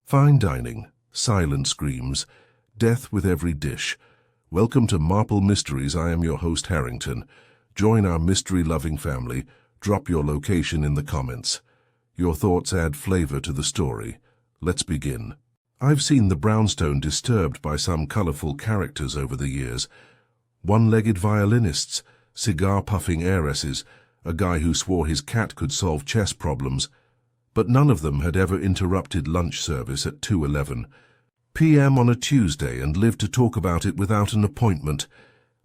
Fine dining, silent screams, death with every dish. Welcome to Marple Mysteries. I am your host, Harrington. Join our mystery-loving family. Drop your location in the comments. Your thoughts add flavor to the story. Let's begin. I've seen the brownstone disturbed by some colorful characters over the years. One-legged violinists, cigar-puffing heiresses, a guy who swore his cat could solve chess problems. But none of them had ever interrupted lunch service at 2:11 p.m. on a Tuesday and lived to talk about it without an appointment.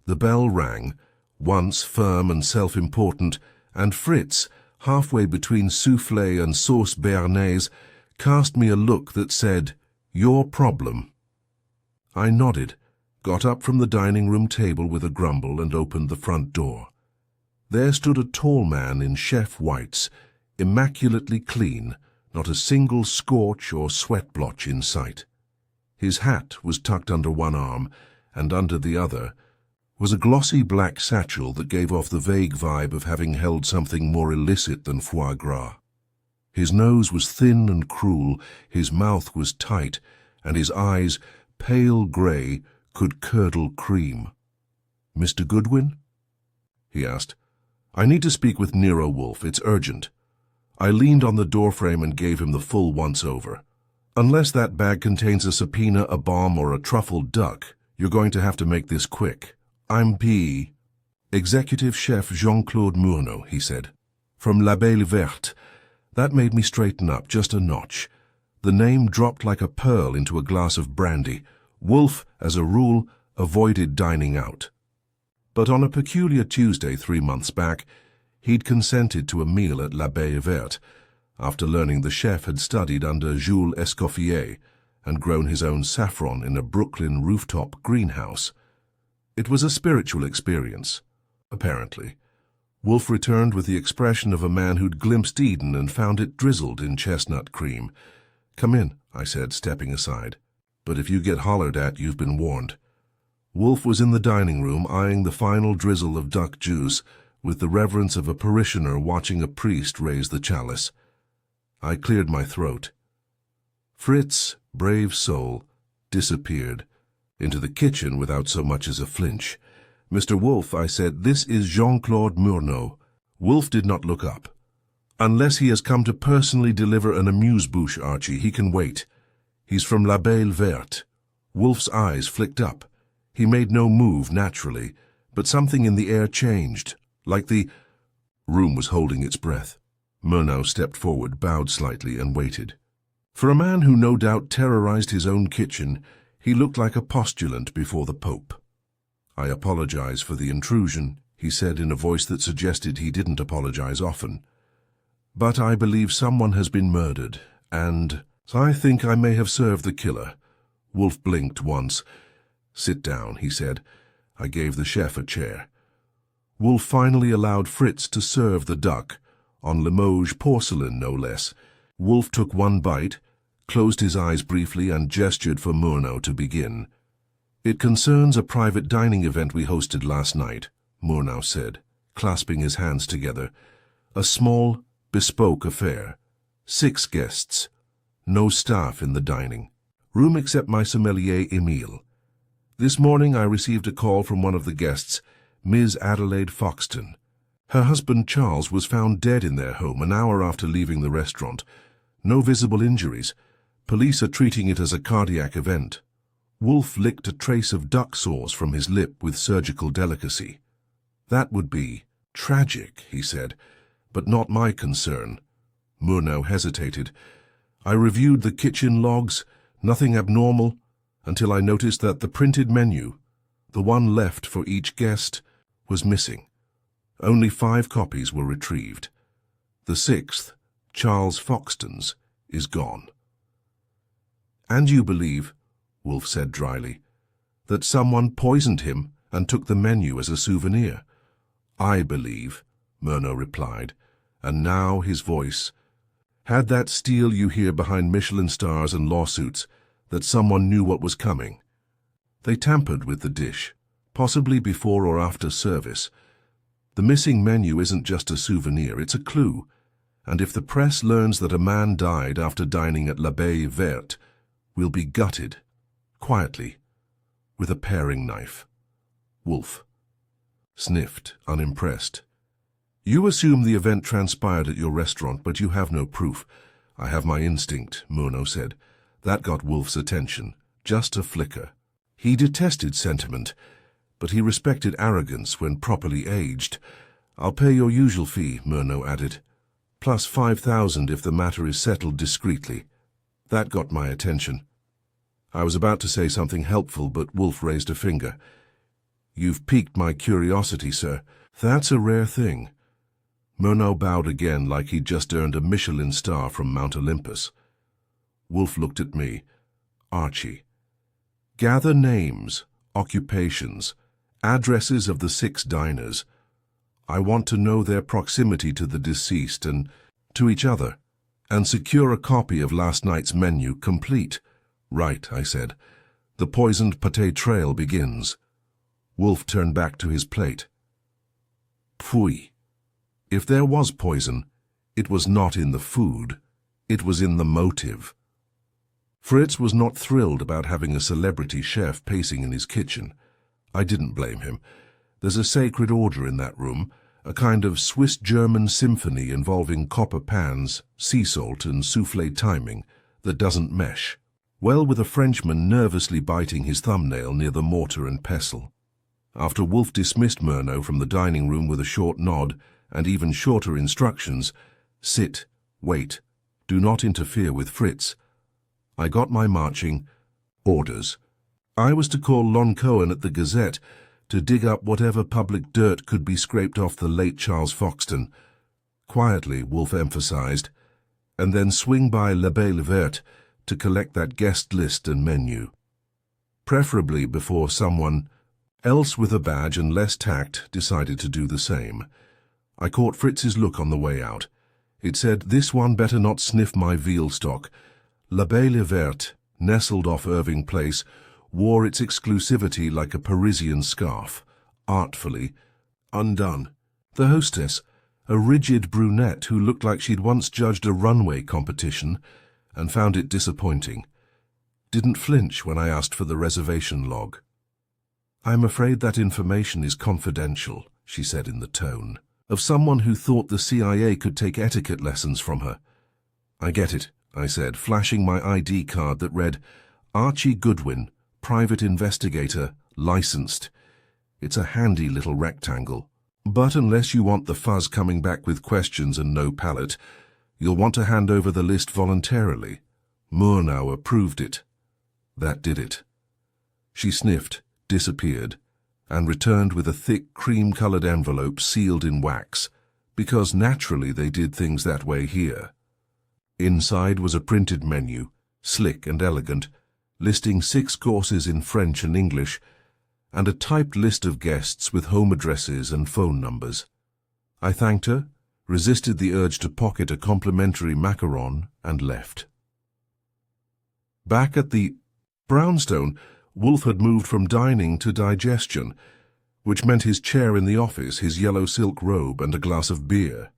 The bell rang, once firm and self-important, and Fritz, halfway between soufflé and sauce béarnaise, cast me a look that said, "Your problem." I nodded, got up from the dining room table with a grumble and opened the front door. There stood a tall man in chef whites, immaculately clean, not a single scorch or sweat blotch in sight. His hat was tucked under one arm, and under the other was a glossy black satchel that gave off the vague vibe of having held something more illicit than foie gras. His nose was thin and cruel, his mouth was tight, and his eyes, pale grey, could curdle cream. "Mr. Goodwin?" he asked. "I need to speak with Nero Wolfe. It's urgent." I leaned on the doorframe and gave him the full once-over. "Unless that bag contains a subpoena, a bomb, or a truffled duck, you're going to have to make this quick. I'm Executive Chef Jean-Claude Murnau," he said. "From La Belle Verte." That made me straighten up just a notch. The name dropped like a pearl into a glass of brandy. Wolfe, as a rule, avoided dining out. But on a peculiar Tuesday 3 months back, he'd consented to a meal at La Belle Verte, after learning the chef had studied under Jules Escoffier and grown his own saffron in a Brooklyn rooftop greenhouse. It was a spiritual experience, apparently. Wolfe returned with the expression of a man who'd glimpsed Eden and found it drizzled in chestnut cream. "Come in," I said, stepping aside. "But if you get hollered at, you've been warned." Wolfe was in the dining room, eyeing the final drizzle of duck juice, with the reverence of a parishioner watching a priest raise the chalice. I cleared my throat. Fritz, brave soul, disappeared into the kitchen without so much as a flinch. "Mr. Wolfe," I said, "this is Jean-Claude Murnau." Wolfe did not look up. "Unless he has come to personally deliver an amuse-bouche, Archie, he can wait. He's from La Belle Verte." Wolfe's eyes flicked up. He made no move naturally, but something in the air changed. Like the room was holding its breath. Murnau stepped forward, bowed slightly, and waited. For a man who no doubt terrorized his own kitchen, he looked like a postulant before the Pope. "I apologize for the intrusion," he said in a voice that suggested he didn't apologize often. "But I believe someone has been murdered, and I think I may have served the killer." Wolfe blinked once. "Sit down," he said. I gave the chef a chair. Wolfe finally allowed Fritz to serve the duck, on Limoges porcelain no less. Wolfe took one bite, closed his eyes briefly, and gestured for Murnau to begin. "It concerns a private dining event we hosted last night," Murnau said, clasping his hands together. "A small, bespoke affair. 6 guests. No staff in the dining room except my sommelier, Emile. This morning I received a call from one of the guests, Ms. Adelaide Foxton. Her husband Charles was found dead in their home an hour after leaving the restaurant. No visible injuries. Police are treating it as a cardiac event." Wolfe licked a trace of duck sauce from his lip with surgical delicacy. "That would be tragic," he said, "but not my concern." Murnau hesitated. "I reviewed the kitchen logs, nothing abnormal, until I noticed that the printed menu, the one left for each guest, was missing. Only 5 copies were retrieved. The 6th, Charles Foxton's, is gone." "And you believe," Wolfe said dryly, "that someone poisoned him and took the menu as a souvenir?" "I believe," Murnau replied, and now his voice had that steel you hear behind Michelin stars and lawsuits, that someone knew what was coming. They tampered with the dish, possibly before or after service. The missing menu isn't just a souvenir, it's a clue. And if the press learns that a man died after dining at La Belle Verte, We'll be gutted, quietly, with a paring knife. Wolfe sniffed, unimpressed. You assume the event transpired at your restaurant, but you have no proof. I have my instinct, Murnau said. That got Wolfe's attention, just a flicker. He detested sentiment, but he respected arrogance when properly aged. I'll pay your usual fee, Murnau added, plus 5,000 if the matter is settled discreetly. That got my attention. I was about to say something helpful, but Wolfe raised a finger. You've piqued my curiosity, sir. That's a rare thing. Murnau bowed again like he'd just earned a Michelin star from Mount Olympus. Wolfe looked at me. Archie. Gather names, occupations, addresses of the 6 diners. I want to know their proximity to the deceased and to each other, and secure a copy of last night's menu complete. Right, I said. The poisoned pâté trail begins. Wolfe turned back to his plate. Pfui. If there was poison, it was not in the food, it was in the motive. Fritz was not thrilled about having a celebrity chef pacing in his kitchen. I didn't blame him. There's a sacred order in that room, a kind of Swiss-German symphony involving copper pans, sea salt and soufflé timing that doesn't mesh. Well, with a Frenchman nervously biting his thumbnail near the mortar and pestle. After Wolfe dismissed Murnau from the dining room with a short nod and even shorter instructions, sit, wait, do not interfere with Fritz, I got my marching orders. I was to call Lon Cohen at the Gazette to dig up whatever public dirt could be scraped off the late Charles Foxton. Quietly, Wolfe emphasized, and then swing by l'Abeille Verte to collect that guest list and menu. Preferably before someone else with a badge and less tact decided to do the same. I caught Fritz's look on the way out. It said, this one better not sniff my veal stock. L'Abeille Verte, nestled off Irving Place, wore its exclusivity like a Parisian scarf, artfully undone. The hostess, a rigid brunette who looked like she'd once judged a runway competition and found it disappointing, didn't flinch when I asked for the reservation log. I'm afraid that information is confidential, she said in the tone of someone who thought the CIA could take etiquette lessons from her. I get it, I said, flashing my ID card that read, Archie Goodwin, private investigator, licensed. It's a handy little rectangle. But unless you want the fuzz coming back with questions and no palate, you'll want to hand over the list voluntarily. Murnau approved it. That did it. She sniffed, disappeared, and returned with a thick cream-colored envelope sealed in wax, because naturally they did things that way here. Inside was a printed menu, slick and elegant, listing 6 courses in French and English, and a typed list of guests with home addresses and phone numbers. I thanked her, resisted the urge to pocket a complimentary macaron, and left. Back at the brownstone, Wolfe had moved from dining to digestion, which meant his chair in the office, his yellow silk robe, and a glass of beer.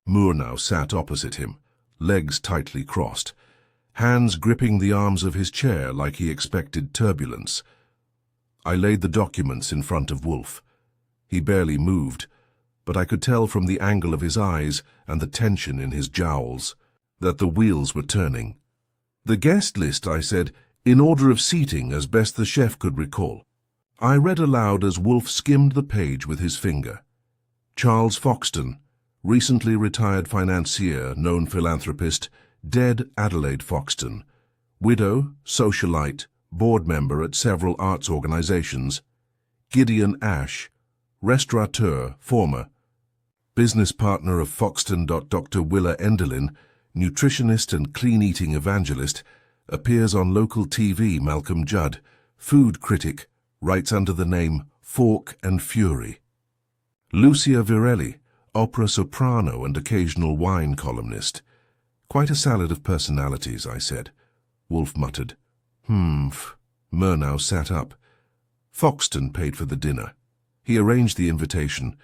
Murnau sat opposite him, legs tightly crossed, hands gripping the arms of his chair like he expected turbulence. I laid the documents in front of Wolfe. He barely moved, but I could tell from the angle of his eyes and the tension in his jowls that the wheels were turning. The guest list, I said, in order of seating as best the chef could recall. I read aloud as Wolfe skimmed the page with his finger. Charles Foxton, recently retired financier, known philanthropist, dead Adelaide Foxton, widow, socialite, board member at several arts organizations. Gideon Ash, restaurateur, former, business partner of Foxton. Dr. Willa Enderlin, nutritionist and clean-eating evangelist, appears on local TV. Malcolm Judd, food critic, writes under the name Fork and Fury. Lucia Virelli, opera soprano and occasional wine columnist. Quite a salad of personalities, I said. Wolfe muttered. Murnau sat up. Foxton paid for the dinner. He arranged the invitation.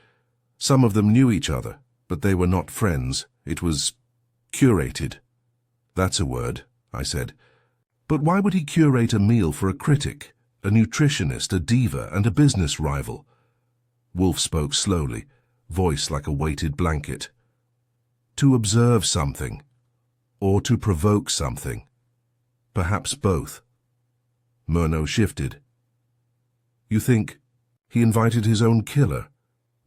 Some of them knew each other, but they were not friends. It was curated. That's a word, I said. But why would he curate a meal for a critic, a nutritionist, a diva, and a business rival? Wolfe spoke slowly, voice like a weighted blanket. To observe something, or to provoke something. Perhaps both. Murnau shifted. You think he invited his own killer?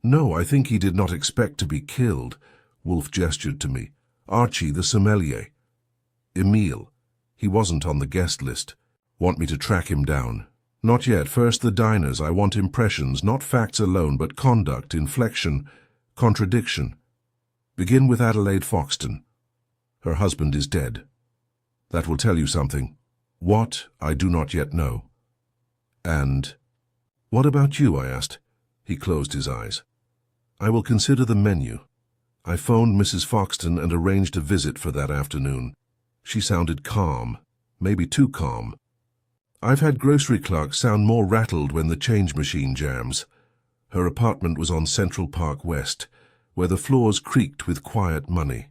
No, I think he did not expect to be killed. Wolfe gestured to me. Archie, the sommelier. Emile. He wasn't on the guest list. Want me to track him down? Not yet. First the diners. I want impressions, not facts alone, but conduct, inflection, contradiction. Begin with Adelaide Foxton. Her husband is dead. That will tell you something. What, I do not yet know. And, what about you, I asked. He closed his eyes. I will consider the menu. I phoned Mrs. Foxton and arranged a visit for that afternoon. She sounded calm, maybe too calm. I've had grocery clerks sound more rattled when the change machine jams. Her apartment was on Central Park West, where the floors creaked with quiet money.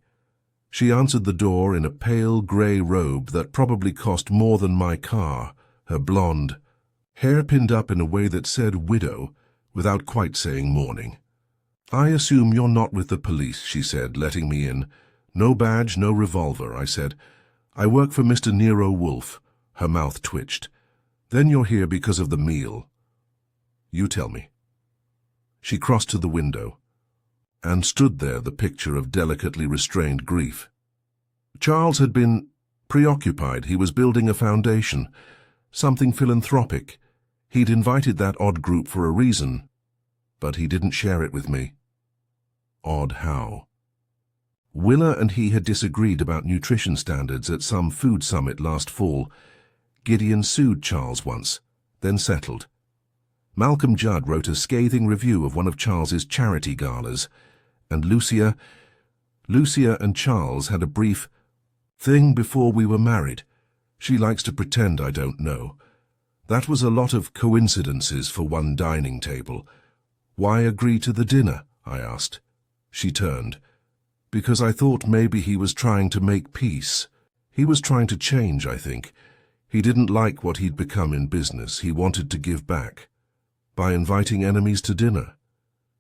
She answered the door in a pale grey robe that probably cost more than my car, her blonde, hair pinned up in a way that said widow, without quite saying mourning. I assume you're not with the police, she said, letting me in. No badge, no revolver, I said. I work for Mr. Nero Wolfe. Her mouth twitched. Then you're here because of the meal. You tell me. She crossed to the window and stood there, the picture of delicately restrained grief. Charles had been preoccupied. He was building a foundation, something philanthropic. He'd invited that odd group for a reason, but he didn't share it with me. Odd how? Willa and he had disagreed about nutrition standards at some food summit last fall. Gideon sued Charles once, then settled. Malcolm Judd wrote a scathing review of one of Charles's charity galas, and Lucia and Charles had a brief thing before we were married. She likes to pretend I don't know. That was a lot of coincidences for one dining table. Why agree to the dinner? I asked. She turned. Because I thought maybe he was trying to make peace. He was trying to change, I think. He didn't like what he'd become in business. He wanted to give back. By inviting enemies to dinner.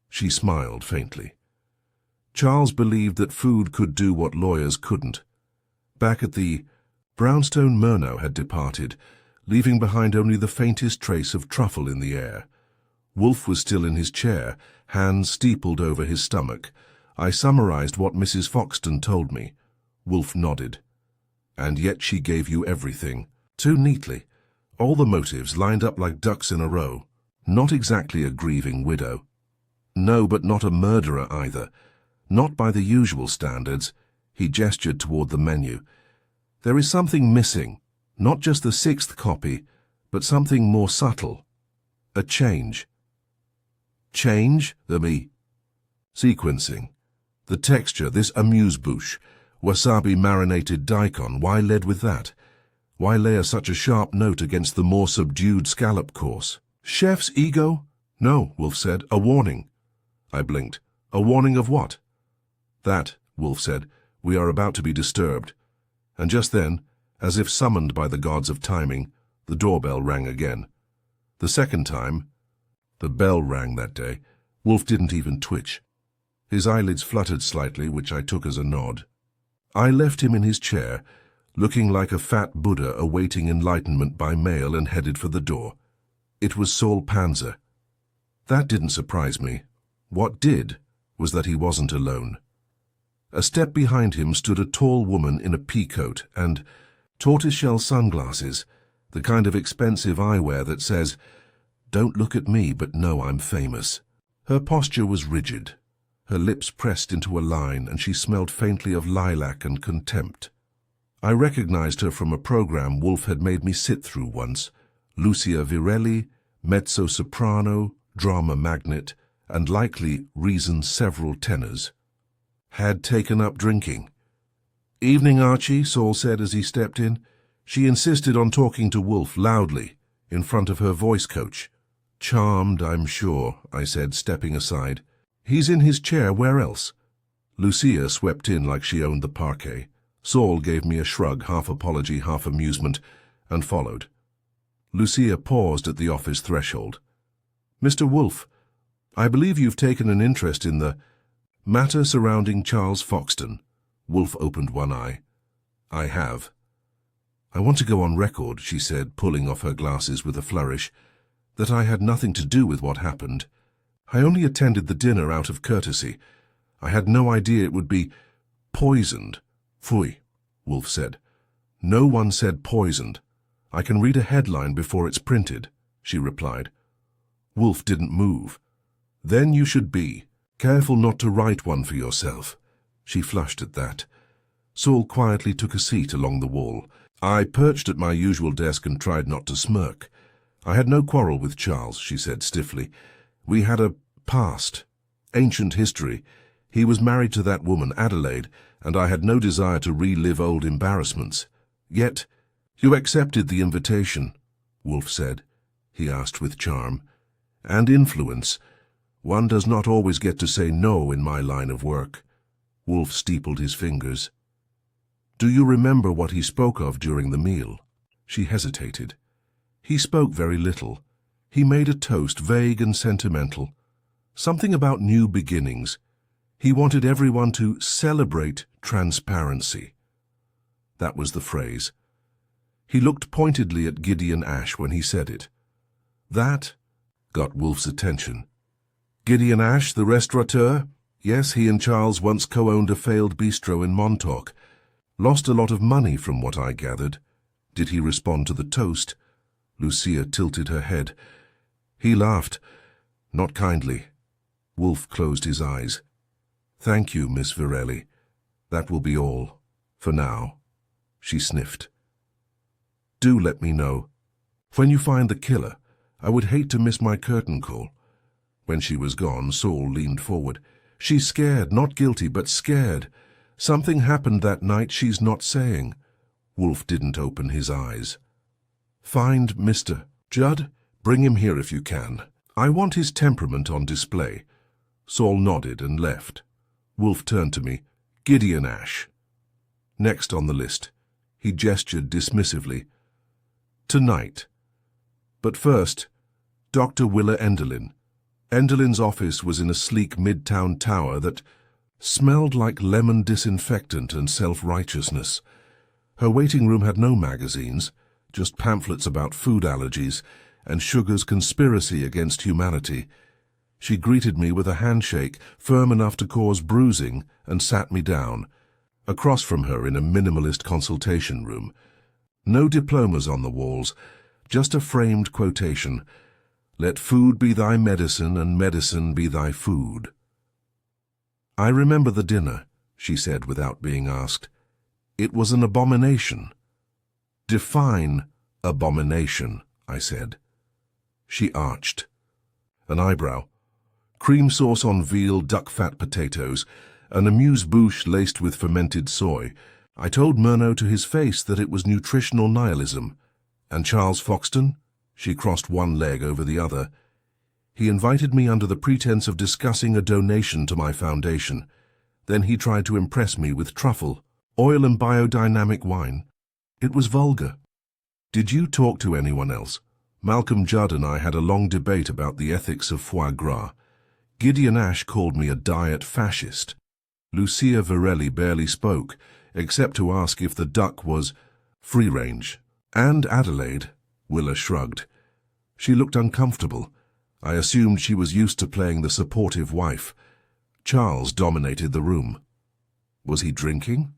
She smiled faintly. Charles believed that food could do what lawyers couldn't. Back at the brownstone, Murnau had departed, leaving behind only the faintest trace of truffle in the air. Wolfe was still in his chair, hands steepled over his stomach. I summarized what Mrs. Foxton told me. Wolfe nodded. And yet she gave you everything. Too neatly. All the motives lined up like ducks in a row. Not exactly a grieving widow. No, but not a murderer either. Not by the usual standards. He gestured toward the menu. There is something missing. Not just the sixth copy, but something more subtle. A change. Change? Sequencing. The texture, this amuse-bouche. Wasabi marinated daikon, why lead with that? Why layer such a sharp note against the more subdued scallop course? Chef's ego? No, Wolfe said. A warning. I blinked. A warning of what? That, Wolfe said. We are about to be disturbed. And just then, as if summoned by the gods of timing, the doorbell rang again. The second time, the bell rang that day, Wolfe didn't even twitch. His eyelids fluttered slightly, which I took as a nod. I left him in his chair, looking like a fat Buddha awaiting enlightenment by mail, and headed for the door. It was Saul Panzer. That didn't surprise me. What did was that he wasn't alone. A step behind him stood a tall woman in a peacoat and tortoiseshell sunglasses, the kind of expensive eyewear that says, "Don't look at me, but know I'm famous." Her posture was rigid, her lips pressed into a line, and she smelled faintly of lilac and contempt. I recognized her from a program Wolfe had made me sit through once. Lucia Virelli, mezzo-soprano, drama magnate, and likely reasoned several tenors. Had taken up drinking. "Evening, Archie," Saul said as he stepped in. She insisted on talking to Wolfe loudly, in front of her voice coach. "Charmed, I'm sure," I said, stepping aside. "He's in his chair, where else?" Lucia swept in like she owned the parquet. Saul gave me a shrug, half apology, half amusement, and followed. Lucia paused at the office threshold. "Mr. Wolfe, I believe you've taken an interest in the matter surrounding Charles Foxton." Wolfe opened one eye. "I have." "I want to go on record," she said, pulling off her glasses with a flourish, "that I had nothing to do with what happened. I only attended the dinner out of courtesy. I had no idea it would be poisoned." "Pfui," Wolfe said. "No one said poisoned. I can read a headline before it's printed," she replied. Wolfe didn't move. "Then you should be careful not to write one for yourself." She flushed at that. Saul quietly took a seat along the wall. I perched at my usual desk and tried not to smirk. "I had no quarrel with Charles," she said stiffly. "We had a past, ancient history. He was married to that woman, Adelaide, and I had no desire to relive old embarrassments. Yet, you accepted the invitation," Wolfe said. He asked with charm. "And influence. One does not always get to say no in my line of work." Wolfe steepled his fingers. "Do you remember what he spoke of during the meal?" She hesitated. "He spoke very little. He made a toast, vague and sentimental. Something about new beginnings. He wanted everyone to celebrate transparency." That was the phrase. He looked pointedly at Gideon Ash when he said it. That got Wolfe's attention. "Gideon Ash, the restaurateur? Yes, he and Charles once co-owned a failed bistro in Montauk. Lost a lot of money from what I gathered." "Did he respond to the toast?" Lucia tilted her head. "He laughed. Not kindly." Wolfe closed his eyes. "Thank you, Miss Virelli. That will be all. For now." She sniffed. "Do let me know. When you find the killer, I would hate to miss my curtain call." When she was gone, Saul leaned forward. "She's scared, not guilty, but scared. Something happened that night she's not saying." Wolfe didn't open his eyes. "Find Mr. Judd. Bring him here if you can. I want his temperament on display." Saul nodded and left. Wolfe turned to me. "Gideon Ash." Next on the list. He gestured dismissively. "Tonight. But first, Dr. Willa Enderlin." Enderlin's office was in a sleek midtown tower that smelled like lemon disinfectant and self-righteousness. Her waiting room had no magazines, just pamphlets about food allergies and sugar's conspiracy against humanity. She greeted me with a handshake, firm enough to cause bruising, and sat me down, across from her in a minimalist consultation room. No diplomas on the walls, just a framed quotation. "Let food be thy medicine, and medicine be thy food." "I remember the dinner," she said without being asked. "It was an abomination." "Define abomination," I said. She arched an eyebrow. "Cream sauce on veal, duck-fat potatoes, an amuse-bouche laced with fermented soy. I told Murnau to his face that it was nutritional nihilism. And Charles Foxton?" She crossed one leg over the other. "He invited me under the pretense of discussing a donation to my foundation. Then he tried to impress me with truffle, oil and biodynamic wine. It was vulgar." "Did you talk to anyone else?" "Malcolm Judd and I had a long debate about the ethics of foie gras. Gideon Ash called me a diet fascist. Lucia Virelli barely spoke, except to ask if the duck was free-range. And Adelaide," Willa shrugged. She looked uncomfortable. I assumed she was used to playing the supportive wife. Charles dominated the room. Was he drinking?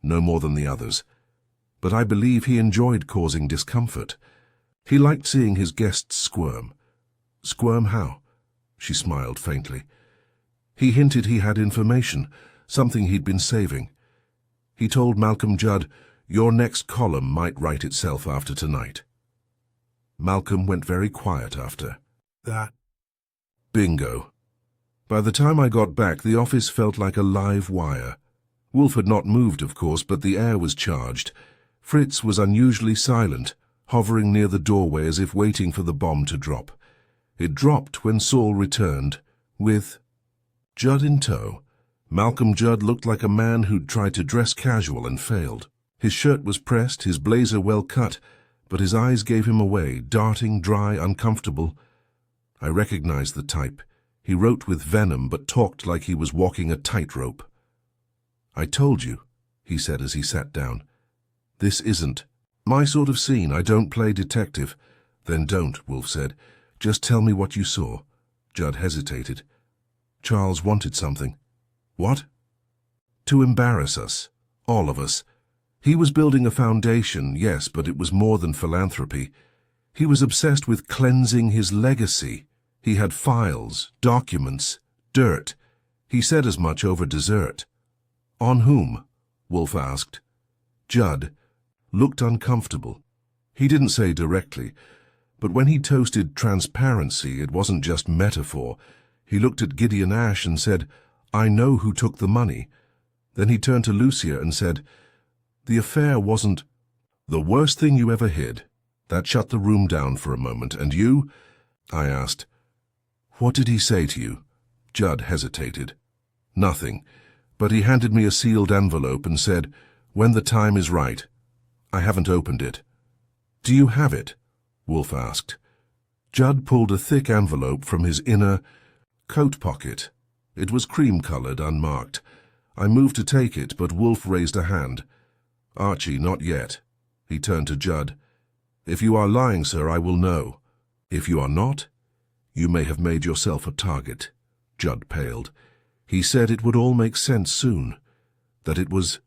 No more than the others. But I believe he enjoyed causing discomfort. He liked seeing his guests squirm. "Squirm how?" She smiled faintly. "He hinted he had information, something he'd been saving. He told Malcolm Judd, 'Your next column might write itself after tonight.' Malcolm went very quiet after that." Bingo. By the time I got back, the office felt like a live wire. Wolfe had not moved, of course, but the air was charged. Fritz was unusually silent, hovering near the doorway as if waiting for the bomb to drop. It dropped when Saul returned, with Judd in tow. Malcolm Judd looked like a man who'd tried to dress casual and failed. His shirt was pressed, his blazer well cut, but his eyes gave him away, darting, dry, uncomfortable. I recognized the type. He wrote with venom, but talked like he was walking a tightrope. "I told you," he said as he sat down. "This isn't my sort of scene. I don't play detective." "Then don't," Wolfe said. "Just tell me what you saw." Judd hesitated. "Charles wanted something." "What?" "To embarrass us. All of us. He was building a foundation, yes, but it was more than philanthropy. He was obsessed with cleansing his legacy. He had files, documents, dirt. He said as much over dessert." "On whom?" Wolfe asked. Judd looked uncomfortable. He didn't say directly, but when he toasted transparency, it wasn't just metaphor. He looked at Gideon Ash and said, "I know who took the money." Then he turned to Lucia and said, "The affair wasn't the worst thing you ever hid." That shut the room down for a moment. "And you?" I asked. "What did he say to you?" Judd hesitated. "Nothing, but he handed me a sealed envelope and said, 'When the time is right.' I haven't opened it." "Do you have it?" Wolfe asked. Judd pulled a thick envelope from his inner coat pocket. It was cream-colored, unmarked. I moved to take it, but Wolfe raised a hand. "Archie, not yet." He turned to Judd. "If you are lying, sir, I will know. If you are not, you may have made yourself a target." Judd paled. He said it would all make sense soon, that it was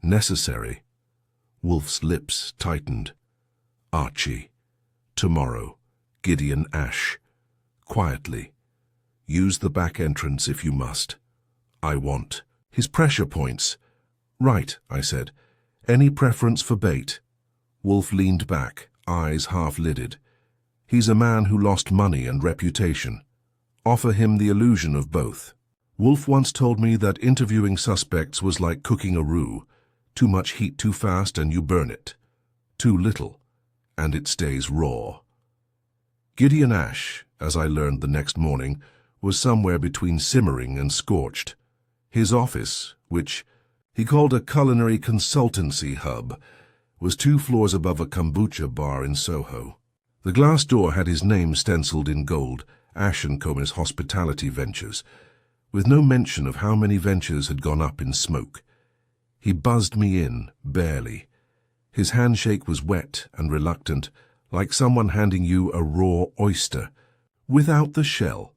necessary. Wolfe's lips tightened. "Archie, tomorrow, Gideon Ash. Quietly. Use the back entrance if you must. I want his pressure points." "Right," I said. "Any preference for bait?" Wolfe leaned back, eyes half-lidded. "He's a man who lost money and reputation. Offer him the illusion of both." Wolfe once told me that interviewing suspects was like cooking a roux. Too much heat too fast and you burn it. Too little, and it stays raw. Gideon Ash, as I learned the next morning, was somewhere between simmering and scorched. His office, which he called a culinary consultancy hub, was 2 floors above a kombucha bar in Soho. The glass door had his name stenciled in gold, Ash & Comer's Hospitality Ventures, with no mention of how many ventures had gone up in smoke. He buzzed me in, barely. His handshake was wet and reluctant, like someone handing you a raw oyster, without the shell.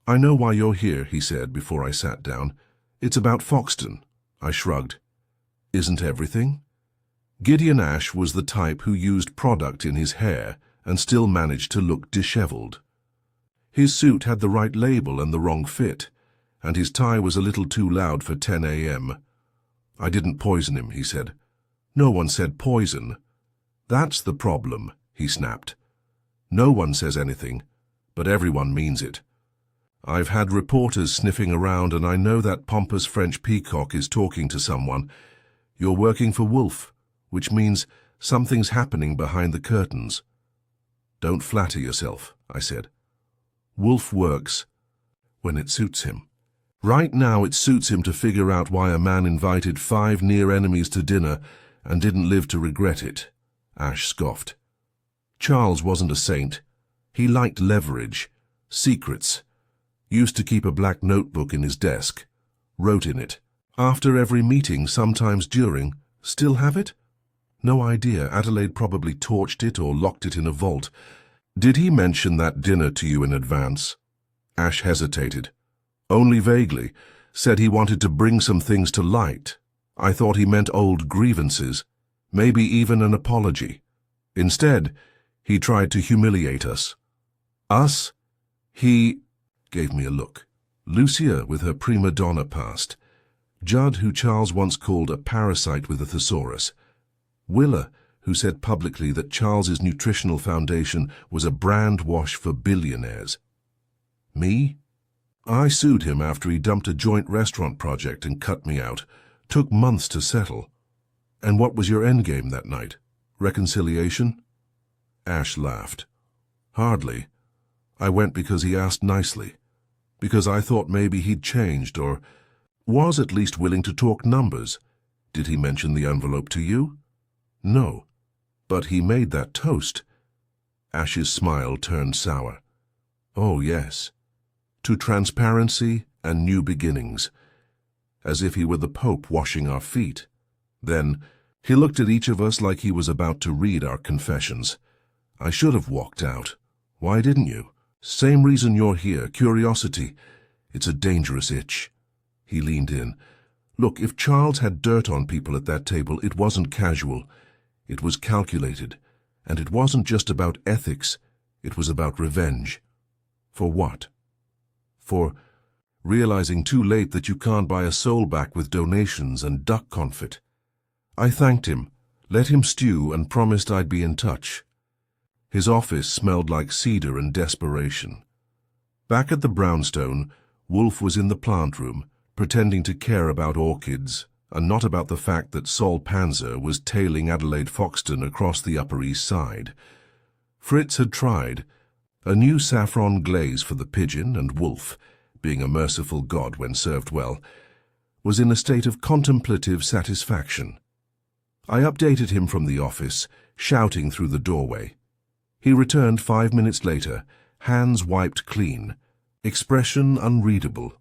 "I know why you're here," he said before I sat down. "It's about Foxton." I shrugged. "Isn't everything?" Gideon Ash was the type who used product in his hair and still managed to look disheveled. His suit had the right label and the wrong fit, and his tie was a little too loud for 10 a.m. "I didn't poison him," he said. "No one said poison." "That's the problem," he snapped. "No one says anything, but everyone means it. I've had reporters sniffing around, and I know that pompous French peacock is talking to someone. You're working for Wolfe, which means something's happening behind the curtains." "Don't flatter yourself," I said. "Wolfe works when it suits him. Right now it suits him to figure out why a man invited 5 near enemies to dinner and didn't live to regret it." Ash scoffed. "Charles wasn't a saint. He liked leverage, secrets. Used to keep a black notebook in his desk. Wrote in it. After every meeting, sometimes during. Still have it?" "No idea. Adelaide probably torched it or locked it in a vault." "Did he mention that dinner to you in advance?" Ash hesitated. "Only vaguely. Said he wanted to bring some things to light. I thought he meant old grievances, maybe even an apology. Instead, he tried to humiliate us." "Us?" He gave me a look. Lucia with her prima donna past. Judd, who Charles once called a parasite with a thesaurus. Willa, who said publicly that Charles's nutritional foundation was a brand wash for billionaires. Me? I sued him after he dumped a joint restaurant project and cut me out. Took months to settle. "And what was your endgame that night? Reconciliation?" Ash laughed. "Hardly. I went because he asked nicely. Because I thought maybe he'd changed or was at least willing to talk numbers." "Did he mention the envelope to you?" "No. But he made that toast. Ash's smile turned sour. Oh, yes. To transparency and new beginnings. As if he were the Pope washing our feet. Then, he looked at each of us like he was about to read our confessions. I should have walked out. Why didn't you? Same reason you're here, curiosity. It's a dangerous itch. He leaned in. Look, if Charles had dirt on people at that table, it wasn't casual. It was calculated. And it wasn't just about ethics. It was about revenge. For what? For realizing too late that you can't buy a soul back with donations and duck confit. I thanked him, let him stew, and promised I'd be in touch. His office smelled like cedar and desperation. Back at the brownstone, Wolfe was in the plant room, pretending to care about orchids, and not about the fact that Sol Panzer was tailing Adelaide Foxton across the Upper East Side. Fritz had tried a new saffron glaze for the pigeon, and Wolfe, being a merciful god when served well, was in a state of contemplative satisfaction. I updated him from the office, shouting through the doorway. He returned 5 minutes later, hands wiped clean, expression unreadable.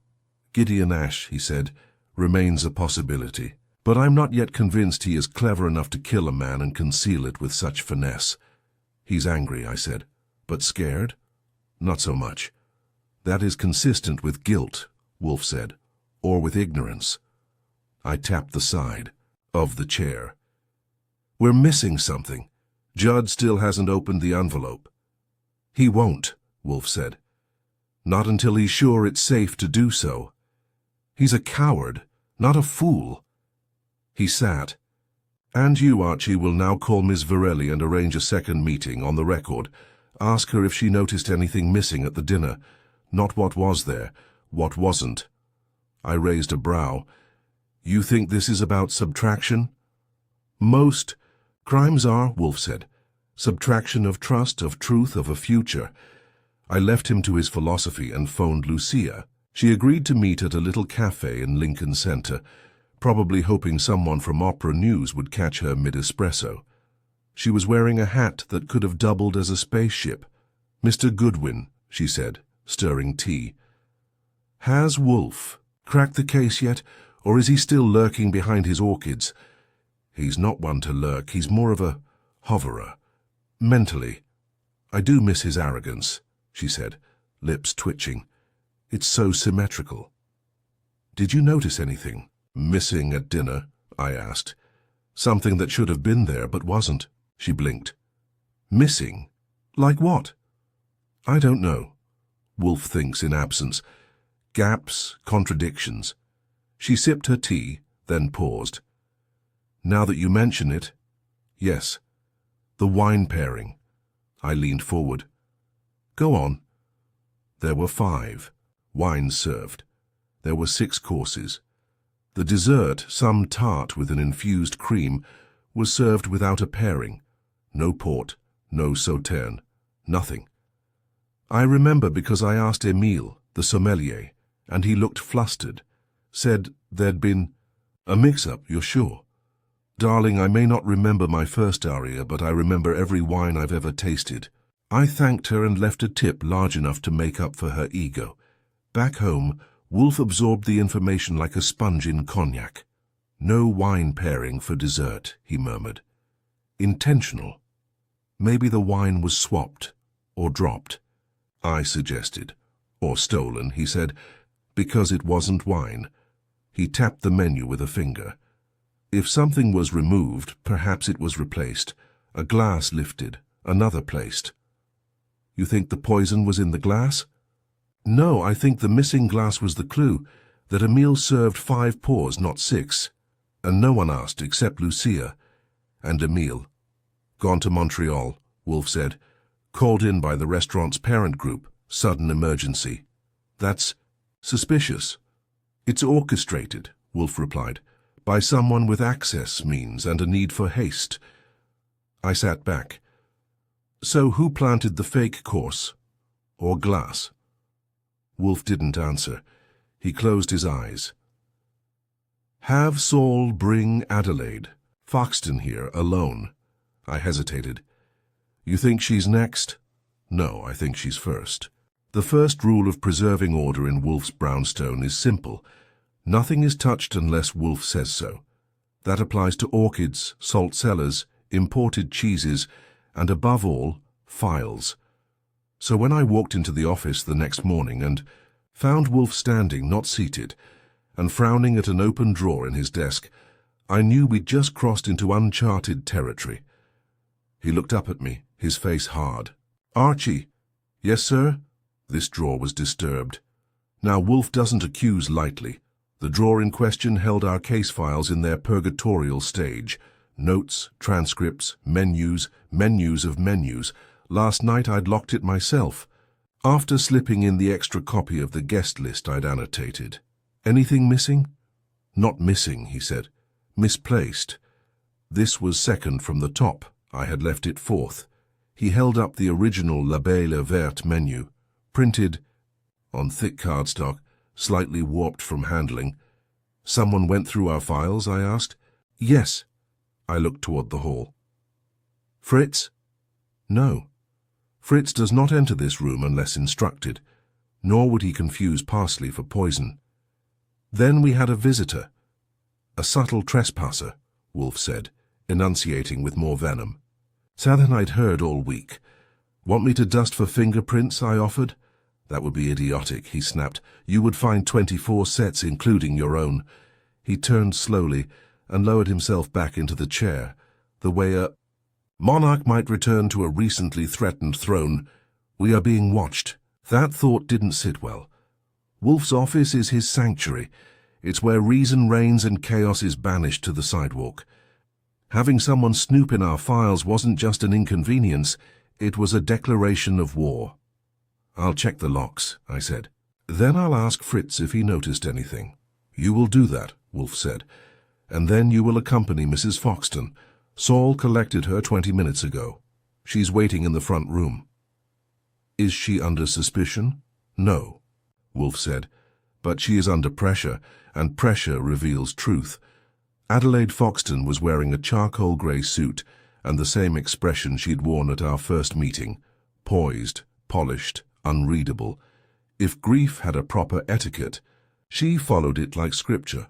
Gideon Ash, he said, remains a possibility. But I'm not yet convinced he is clever enough to kill a man and conceal it with such finesse. He's angry, I said. But scared? Not so much. That is consistent with guilt, Wolfe said, or with ignorance. I tapped the side of the chair. We're missing something. Judd still hasn't opened the envelope. He won't, Wolfe said. Not until he's sure it's safe to do so. He's a coward, not a fool. He sat. And you, Archie, will now call Miss Varelli and arrange a second meeting on the record. Ask her if she noticed anything missing at the dinner. Not what was there, what wasn't. I raised a brow. You think this is about subtraction? Most crimes are, Wolfe said. Subtraction of trust, of truth, of a future. I left him to his philosophy and phoned Lucia. She agreed to meet at a little cafe in Lincoln Center, probably hoping someone from Opera News would catch her mid-espresso. She was wearing a hat that could have doubled as a spaceship. Mr. Goodwin, she said, stirring tea. Has Wolfe cracked the case yet, or is he still lurking behind his orchids? He's not one to lurk, he's more of a hoverer. Mentally. I do miss his arrogance, she said, lips twitching. It's so symmetrical. Did you notice anything missing at dinner? I asked. Something that should have been there but wasn't. She blinked. Missing? Like what? I don't know. Wolfe thinks in absence. Gaps, contradictions. She sipped her tea, then paused. Now that you mention it, yes. The wine pairing. I leaned forward. Go on. There were 5. Wines served. There were 6 courses. The dessert, some tart with an infused cream, was served without a pairing. No port, no sauterne, nothing. I remember because I asked Emile, the sommelier, and he looked flustered. Said there'd been a mix-up, you're sure? Darling, I may not remember my first aria, but I remember every wine I've ever tasted. I thanked her and left a tip large enough to make up for her ego. Back home, Wolfe absorbed the information like a sponge in cognac. No wine pairing for dessert, he murmured. Intentional. Maybe the wine was swapped, or dropped. I suggested. Or stolen, he said, because it wasn't wine. He tapped the menu with a finger. If something was removed, perhaps it was replaced. A glass lifted, another placed. You think the poison was in the glass? No, I think the missing glass was the clue, that Emile served 5 pours, not 6. And no one asked except Lucia. And Emile. Gone to Montreal, Wolfe said. Called in by the restaurant's parent group. Sudden emergency. That's suspicious. It's orchestrated, Wolfe replied. By someone with access means and a need for haste. I sat back. So who planted the fake course? Or glass? Wolfe didn't answer. He closed his eyes. Have Saul bring Adelaide. Foxton here, alone. I hesitated. You think she's next? No, I think she's first. The first rule of preserving order in Wolfe's brownstone is simple. Nothing is touched unless Wolfe says so. That applies to orchids, salt cellars, imported cheeses, and above all, files. So when I walked into the office the next morning and found Wolfe standing, not seated, and frowning at an open drawer in his desk, I knew we'd just crossed into uncharted territory. He looked up at me, his face hard. Archie. Yes, sir? This drawer was disturbed. Now, Wolfe doesn't accuse lightly. The drawer in question held our case files in their purgatorial stage. Notes, transcripts, menus of menus. Last night I'd locked it myself, after slipping in the extra copy of the guest list I'd annotated. Anything missing? Not missing, he said. Misplaced. This was second from the top. I had left it fourth. He held up the original La Belle Verte menu, printed on thick cardstock, slightly warped from handling. Someone went through our files, I asked. Yes. I looked toward the hall. Fritz? No. Fritz does not enter this room unless instructed, nor would he confuse parsley for poison. Then we had a visitor. A subtle trespasser, Wolfe said, enunciating with more venom. Something I'd heard all week. Want me to dust for fingerprints, I offered. That would be idiotic, he snapped. You would find 24 sets, including your own. He turned slowly and lowered himself back into the chair, the way a monarch might return to a recently threatened throne. We are being watched. That thought didn't sit well. Wolfe's office is his sanctuary. It's where reason reigns and chaos is banished to the sidewalk. Having someone snoop in our files wasn't just an inconvenience, it was a declaration of war. I'll check the locks, I said. Then I'll ask Fritz if he noticed anything. You will do that, Wolfe said, and then you will accompany Mrs. Foxton. Saul collected her 20 minutes ago. She's waiting in the front room. Is she under suspicion? No, Wolfe said, but she is under pressure, and pressure reveals truth. Adelaide Foxton was wearing a charcoal grey suit and the same expression she'd worn at our first meeting, poised, polished, unreadable. If grief had a proper etiquette, she followed it like scripture.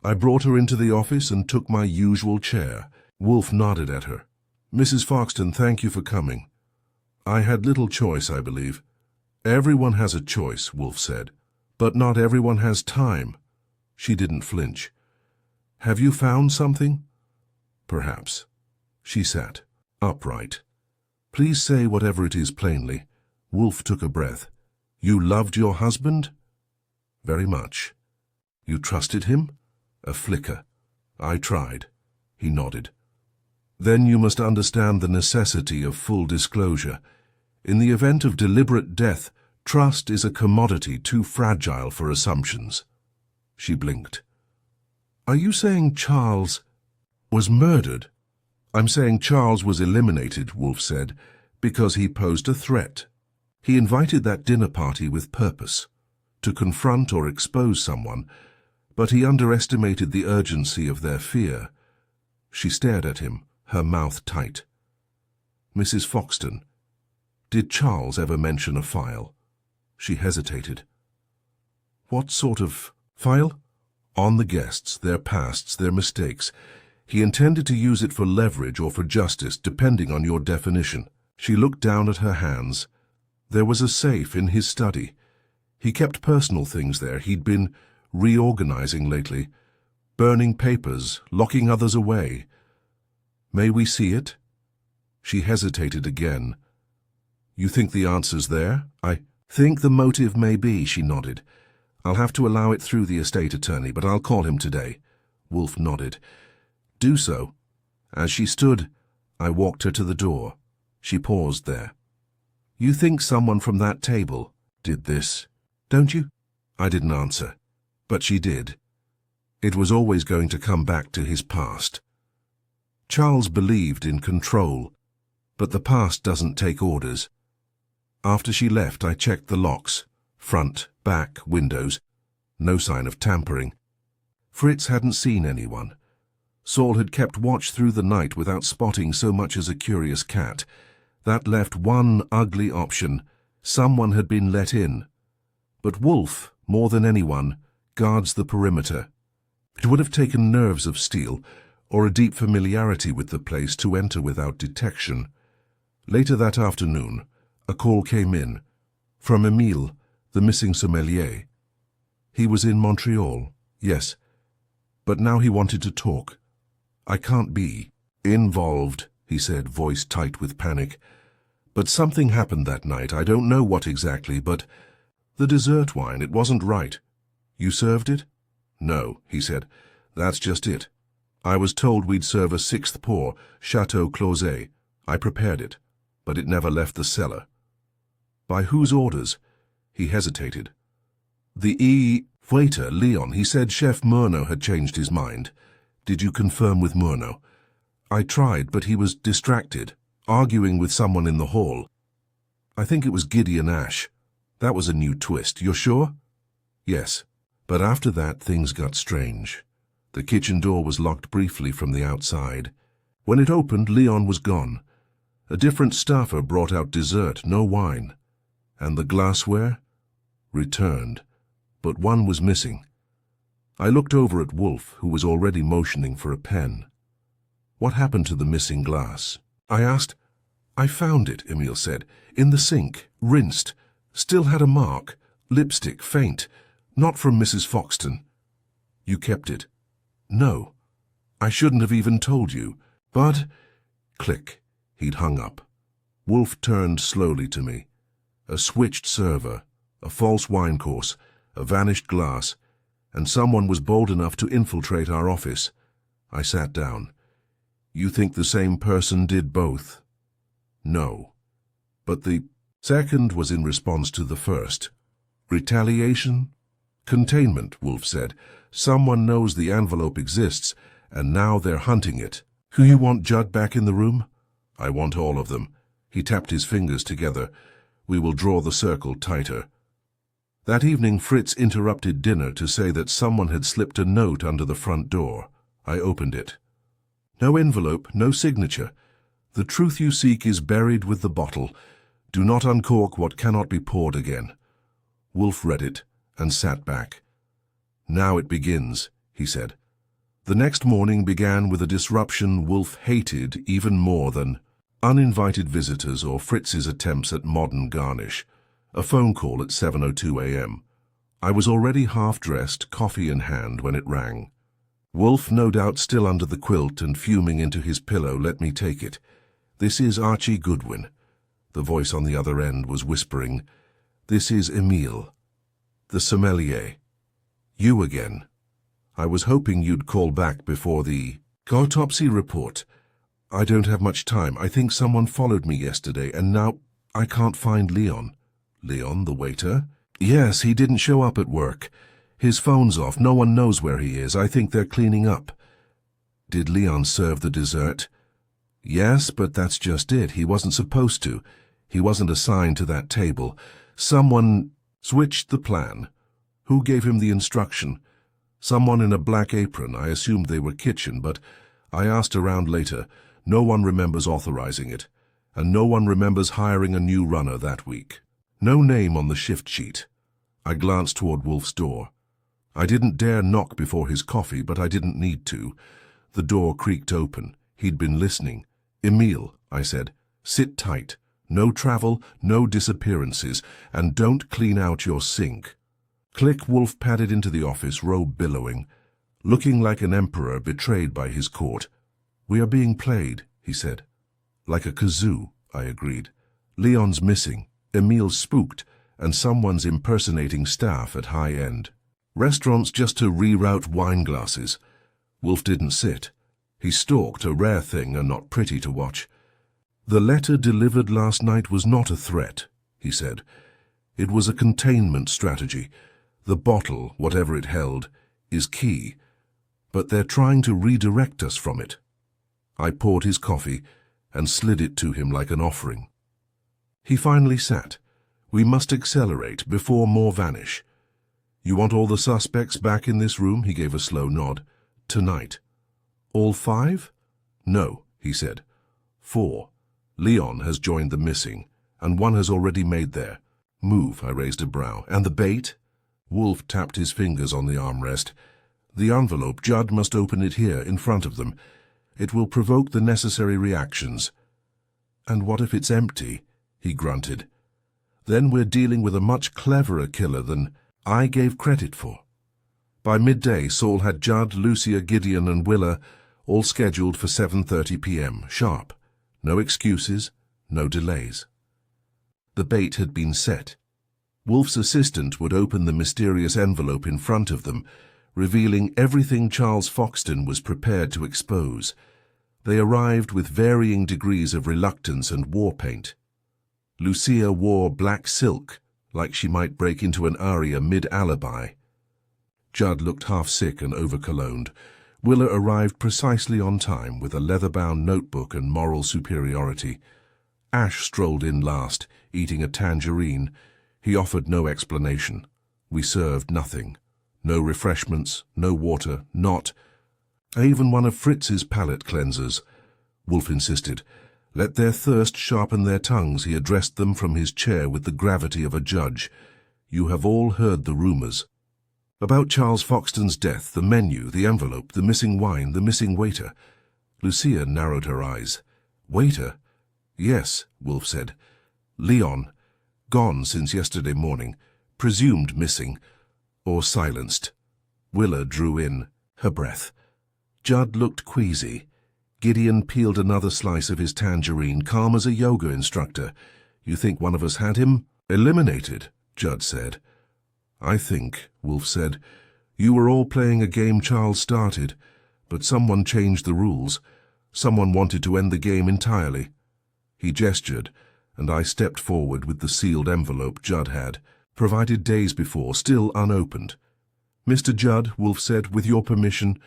I brought her into the office and took my usual chair. Wolfe nodded at her. Mrs. Foxton, thank you for coming. I had little choice, I believe. Everyone has a choice, Wolfe said, but not everyone has time. She didn't flinch. Have you found something? Perhaps. She sat, upright. Please say whatever it is plainly. Wolfe took a breath. You loved your husband? Very much. You trusted him? A flicker. I tried. He nodded. Then you must understand the necessity of full disclosure. In the event of deliberate death, trust is a commodity too fragile for assumptions. She blinked. Are you saying Charles was murdered? I'm saying Charles was eliminated, Wolfe said, because he posed a threat. He invited that dinner party with purpose, to confront or expose someone, but he underestimated the urgency of their fear. She stared at him, her mouth tight. Mrs. Foxton, did Charles ever mention a file? She hesitated. What sort of file? On the guests, their pasts, their mistakes. He intended to use it for leverage or for justice, depending on your definition. She looked down at her hands. There was a safe in his study. He kept personal things there. He'd been reorganizing lately, burning papers, locking others away. May we see it? She hesitated again. You think the answer's there? I think the motive may be, she nodded. I'll have to allow it through the estate attorney, but I'll call him today. Wolfe nodded. Do so. As she stood, I walked her to the door. She paused there. You think someone from that table did this, don't you? I didn't answer, but she did. It was always going to come back to his past. Charles believed in control, but the past doesn't take orders. After she left, I checked the locks. Front, back, windows. No sign of tampering. Fritz hadn't seen anyone. Saul had kept watch through the night without spotting so much as a curious cat. That left one ugly option. Someone had been let in. But Wolfe, more than anyone, guards the perimeter. It would have taken nerves of steel or a deep familiarity with the place to enter without detection. Later that afternoon, a call came in from Emile, the missing sommelier. He was in Montreal, yes, but now he wanted to talk. I can't be involved, he said, voice tight with panic. But something happened that night. I don't know what exactly, but the dessert wine, it wasn't right. You served it? No, he said. That's just it. I was told we'd serve a sixth pour, Chateau Closé. I prepared it, but it never left the cellar. By whose orders? He hesitated. The waiter, Leon, he said Chef Murnau had changed his mind. Did you confirm with Murnau? I tried, but he was distracted, arguing with someone in the hall. I think it was Gideon Ash. That was a new twist. You're sure? Yes. But after that, things got strange. The kitchen door was locked briefly from the outside. When it opened, Leon was gone. A different staffer brought out dessert, no wine. And the glassware? Returned. But one was missing. I looked over at Wolfe, who was already motioning for a pen. What happened to the missing glass? I asked. I found it, Emile said. In the sink, rinsed. Still had a mark. Lipstick, faint. Not from Mrs. Foxton. You kept it? No. I shouldn't have even told you. But... Click. He'd hung up. Wolfe turned slowly to me. A switched server, a false wine course, a vanished glass, and someone was bold enough to infiltrate our office. I sat down. You think the same person did both? No. But the second was in response to the first. Retaliation? Containment, Wolfe said. Someone knows the envelope exists, and now they're hunting it. Who you want Judd back in the room? I want all of them. He tapped his fingers together. We will draw the circle tighter. That evening Fritz interrupted dinner to say that someone had slipped a note under the front door. I opened it. No envelope, no signature. The truth you seek is buried with the bottle. Do not uncork what cannot be poured again. Wolfe read it and sat back. Now it begins, he said. The next morning began with a disruption Wolfe hated even more than uninvited visitors or Fritz's attempts at modern garnish. A phone call at 7:02 a.m. I was already half-dressed, coffee in hand, when it rang. Wolfe, no doubt still under the quilt and fuming into his pillow, let me take it. This is Archie Goodwin. The voice on the other end was whispering. This is Emile, the sommelier. You again. I was hoping you'd call back before the autopsy report. I don't have much time. I think someone followed me yesterday, and now I can't find Leon. Leon, the waiter? Yes, he didn't show up at work. His phone's off. No one knows where he is. I think they're cleaning up. Did Leon serve the dessert? Yes, but that's just it. He wasn't supposed to. He wasn't assigned to that table. Someone switched the plan. Who gave him the instruction? Someone in a black apron. I assumed they were kitchen, but I asked around later. No one remembers authorizing it, and no one remembers hiring a new runner that week. No name on the shift sheet. I glanced toward Wolfe's door. I didn't dare knock before his coffee, but I didn't need to. The door creaked open. He'd been listening. Emile, I said, sit tight. No travel, no disappearances, and don't clean out your sink. Click. Wolfe padded into the office, robe billowing, looking like an emperor betrayed by his court. We are being played, he said. Like a kazoo, I agreed. Leon's missing. Emile's spooked, and someone's impersonating staff at high end. Restaurants just to reroute wine glasses. Wolfe didn't sit. He stalked, a rare thing and not pretty to watch. The letter delivered last night was not a threat, he said. It was a containment strategy. The bottle, whatever it held, is key, but they're trying to redirect us from it. I poured his coffee and slid it to him like an offering. He finally sat. We must accelerate before more vanish. You want all the suspects back in this room? He gave a slow nod. Tonight. All 5? No, he said. 4. Leon has joined the missing, and 1 has already made there. Move, I raised a brow. And the bait? Wolfe tapped his fingers on the armrest. The envelope, Judd must open it here, in front of them. It will provoke the necessary reactions. And what if it's empty? He grunted. Then we're dealing with a much cleverer killer than I gave credit for. By midday, Saul had Judd, Lucia, Gideon, and Willa all scheduled for 7:30 p.m. sharp. No excuses, no delays. The bait had been set. Wolfe's assistant would open the mysterious envelope in front of them, revealing everything Charles Foxton was prepared to expose. They arrived with varying degrees of reluctance and war paint. Lucia wore black silk, like she might break into an aria mid-alibi. Judd looked half-sick and over-cologned. Willa arrived precisely on time with a leather-bound notebook and moral superiority. Ash strolled in last, eating a tangerine. He offered no explanation. We served nothing. No refreshments, no water, not even one of Fritz's palate cleansers. Wolfe insisted. Let their thirst sharpen their tongues. He addressed them from his chair with the gravity of a judge. You have all heard the rumors. About Charles Foxton's death, the menu, the envelope, the missing wine, the missing waiter. Lucia narrowed her eyes. Waiter? Yes, Wolfe said. Leon. Gone since yesterday morning. Presumed missing. Or silenced. Willa drew in her breath. Judd looked queasy. Gideon peeled another slice of his tangerine, calm as a yoga instructor. You think one of us had him? Eliminated, Judd said. I think, Wolfe said, you were all playing a game Charles started, but someone changed the rules. Someone wanted to end the game entirely. He gestured, and I stepped forward with the sealed envelope Judd had, provided days before, still unopened. Mr. Judd, Wolfe said, with your permission.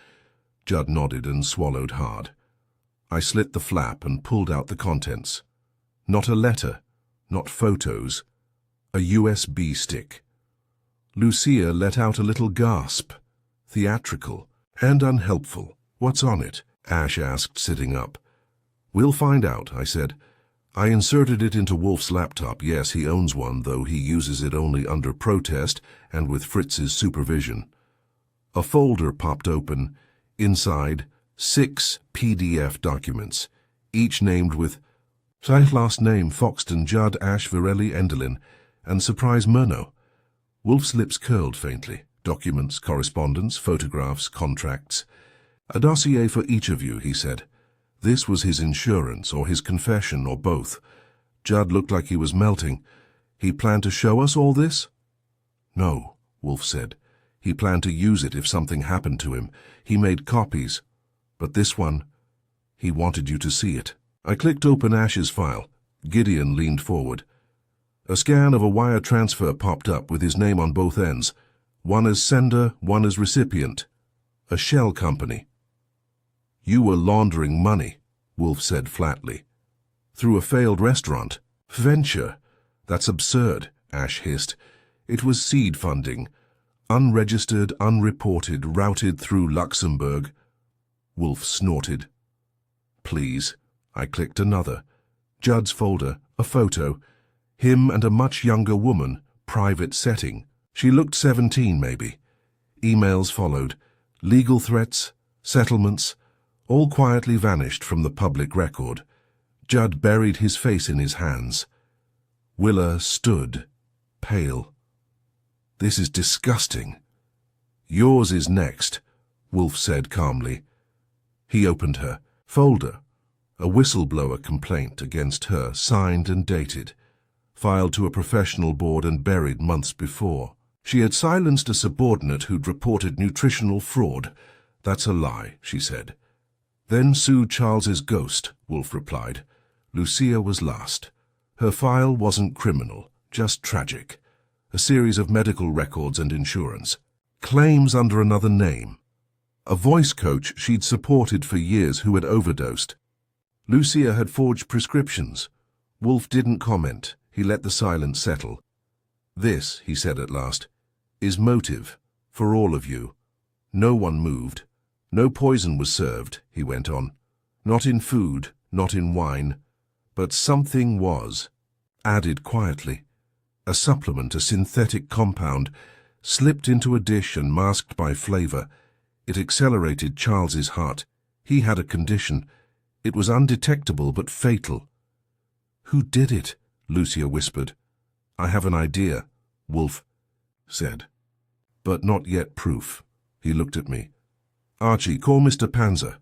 Judd nodded and swallowed hard. I slit the flap and pulled out the contents. Not a letter, not photos, a USB stick. Lucia let out a little gasp, theatrical and unhelpful. What's on it? Ash asked, sitting up. We'll find out, I said. I inserted it into Wolfe's laptop. Yes, he owns one, though he uses it only under protest and with Fritz's supervision. A folder popped open. Inside, 6 PDF documents, each named with last name Foxton, Judd, Ash, Virelli, Enderlin, and surprise Murno. Wolfe's lips curled faintly. Documents, correspondence, photographs, contracts. A dossier for each of you, he said. This was his insurance, or his confession, or both. Judd looked like he was melting. He planned to show us all this? No, Wolfe said. He planned to use it if something happened to him. He made copies. But this one, he wanted you to see it. I clicked open Ash's file. Gideon leaned forward. A scan of a wire transfer popped up with his name on both ends. One as sender, one as recipient. A shell company. You were laundering money, Wolfe said flatly. Through a failed restaurant. Venture. That's absurd, Ash hissed. It was seed funding. Unregistered, unreported, routed through Luxembourg. Wolfe snorted. Please. I clicked another. Judd's folder, a photo. Him and a much younger woman, private setting. She looked 17, maybe. Emails followed. Legal threats, settlements, all quietly vanished from the public record. Judd buried his face in his hands. Willa stood, pale. This is disgusting. Yours is next, Wolfe said calmly. He opened her folder. A whistleblower complaint against her, signed and dated, filed to a professional board and buried months before. She had silenced a subordinate who'd reported nutritional fraud. That's a lie, she said. Then sued Charles's ghost, Wolfe replied. Lucia was last. Her file wasn't criminal, just tragic. A series of medical records and insurance. Claims under another name. A voice coach she'd supported for years who had overdosed. Lucia had forged prescriptions. Wolfe didn't comment. He let the silence settle. This, he said at last, is motive for all of you. No one moved. No poison was served, he went on. Not in food, not in wine. But something was. Added quietly. A supplement, a synthetic compound, slipped into a dish and masked by flavor. It accelerated Charles's heart. He had a condition. It was undetectable but fatal. "Who did it?" Lucia whispered. "I have an idea," Wolfe said. "But not yet proof." He looked at me. "Archie, call Mr. Panzer."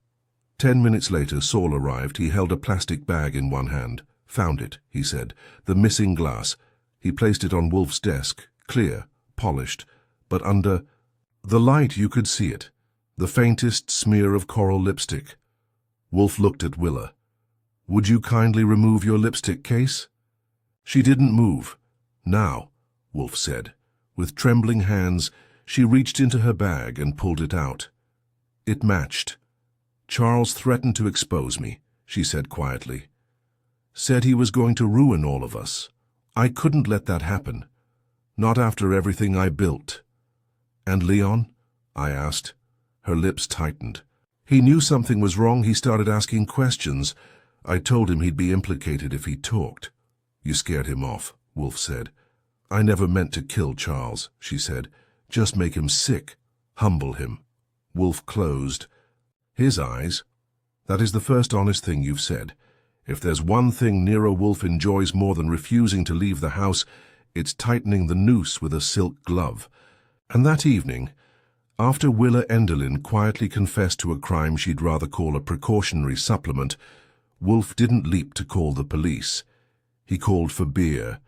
10 minutes later, Saul arrived. He held a plastic bag in one hand. "Found it," he said. "The missing glass." He placed it on Wolfe's desk, clear, polished, but under the light you could see it, the faintest smear of coral lipstick. Wolfe looked at Willa. "Would you kindly remove your lipstick case?" She didn't move. "Now," Wolfe said. With trembling hands, she reached into her bag and pulled it out. It matched. "Charles threatened to expose me," she said quietly. "Said he was going to ruin all of us. I couldn't let that happen. Not after everything I built." "And Leon?" I asked. Her lips tightened. "He knew something was wrong. He started asking questions. I told him he'd be implicated if he talked." "You scared him off," Wolfe said. "I never meant to kill Charles," she said. "Just make him sick, humble him." Wolfe closed his eyes. "That is the first honest thing you've said. If there's one thing Nero Wolfe enjoys more than refusing to leave the house, it's tightening the noose with a silk glove." And that evening, after Willa Enderlin quietly confessed to a crime she'd rather call a precautionary supplement, Wolfe didn't leap to call the police. He called for beer.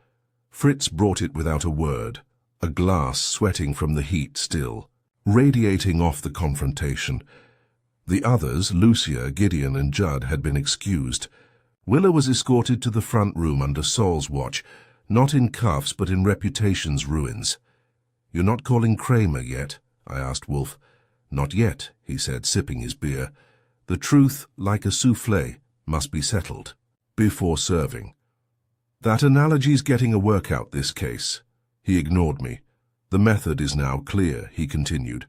Fritz brought it without a word, a glass sweating from the heat still, radiating off the confrontation. The others, Lucia, Gideon, and Judd, had been excused. Willa was escorted to the front room under Saul's watch, not in cuffs but in reputation's ruins. "You're not calling Kramer yet?" I asked Wolfe. "Not yet," he said, sipping his beer. "The truth, like a soufflé, must be settled before serving." "That analogy's getting a workout, this case." He ignored me. "The method is now clear," he continued.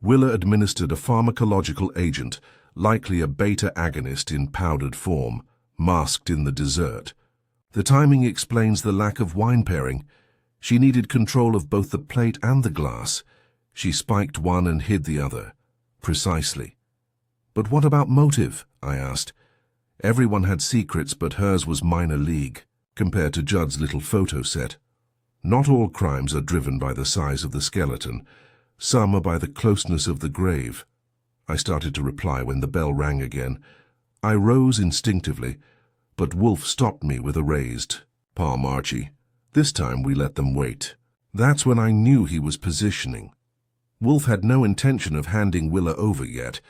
Willa administered a pharmacological agent, likely a beta agonist in powdered form, masked in the dessert. The timing explains the lack of wine pairing. She needed control of both the plate and the glass. She spiked one and hid the other. Precisely. "But what about motive?" I asked. Everyone had secrets, but hers was minor league, compared to Judd's little photo set. "Not all crimes are driven by the size of the skeleton. Some are by the closeness of the grave." I started to reply when the bell rang again. I rose instinctively, but Wolfe stopped me with a raised palm. "Archie, this time we let them wait." That's when I knew he was positioning. Wolfe had no intention of handing Willa over yet,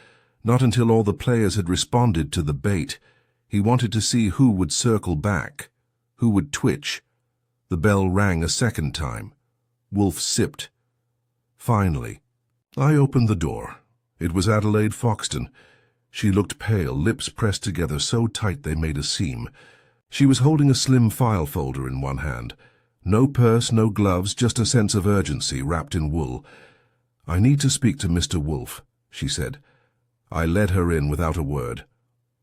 not until all the players had responded to the bait. He wanted to see who would circle back, who would twitch. The bell rang a second time. Wolfe sipped. Finally, I opened the door. It was Adelaide Foxton. She looked pale, lips pressed together so tight they made a seam. She was holding a slim file folder in one hand. No purse, no gloves, just a sense of urgency wrapped in wool. "I need to speak to Mr. Wolfe," she said. I led her in without a word.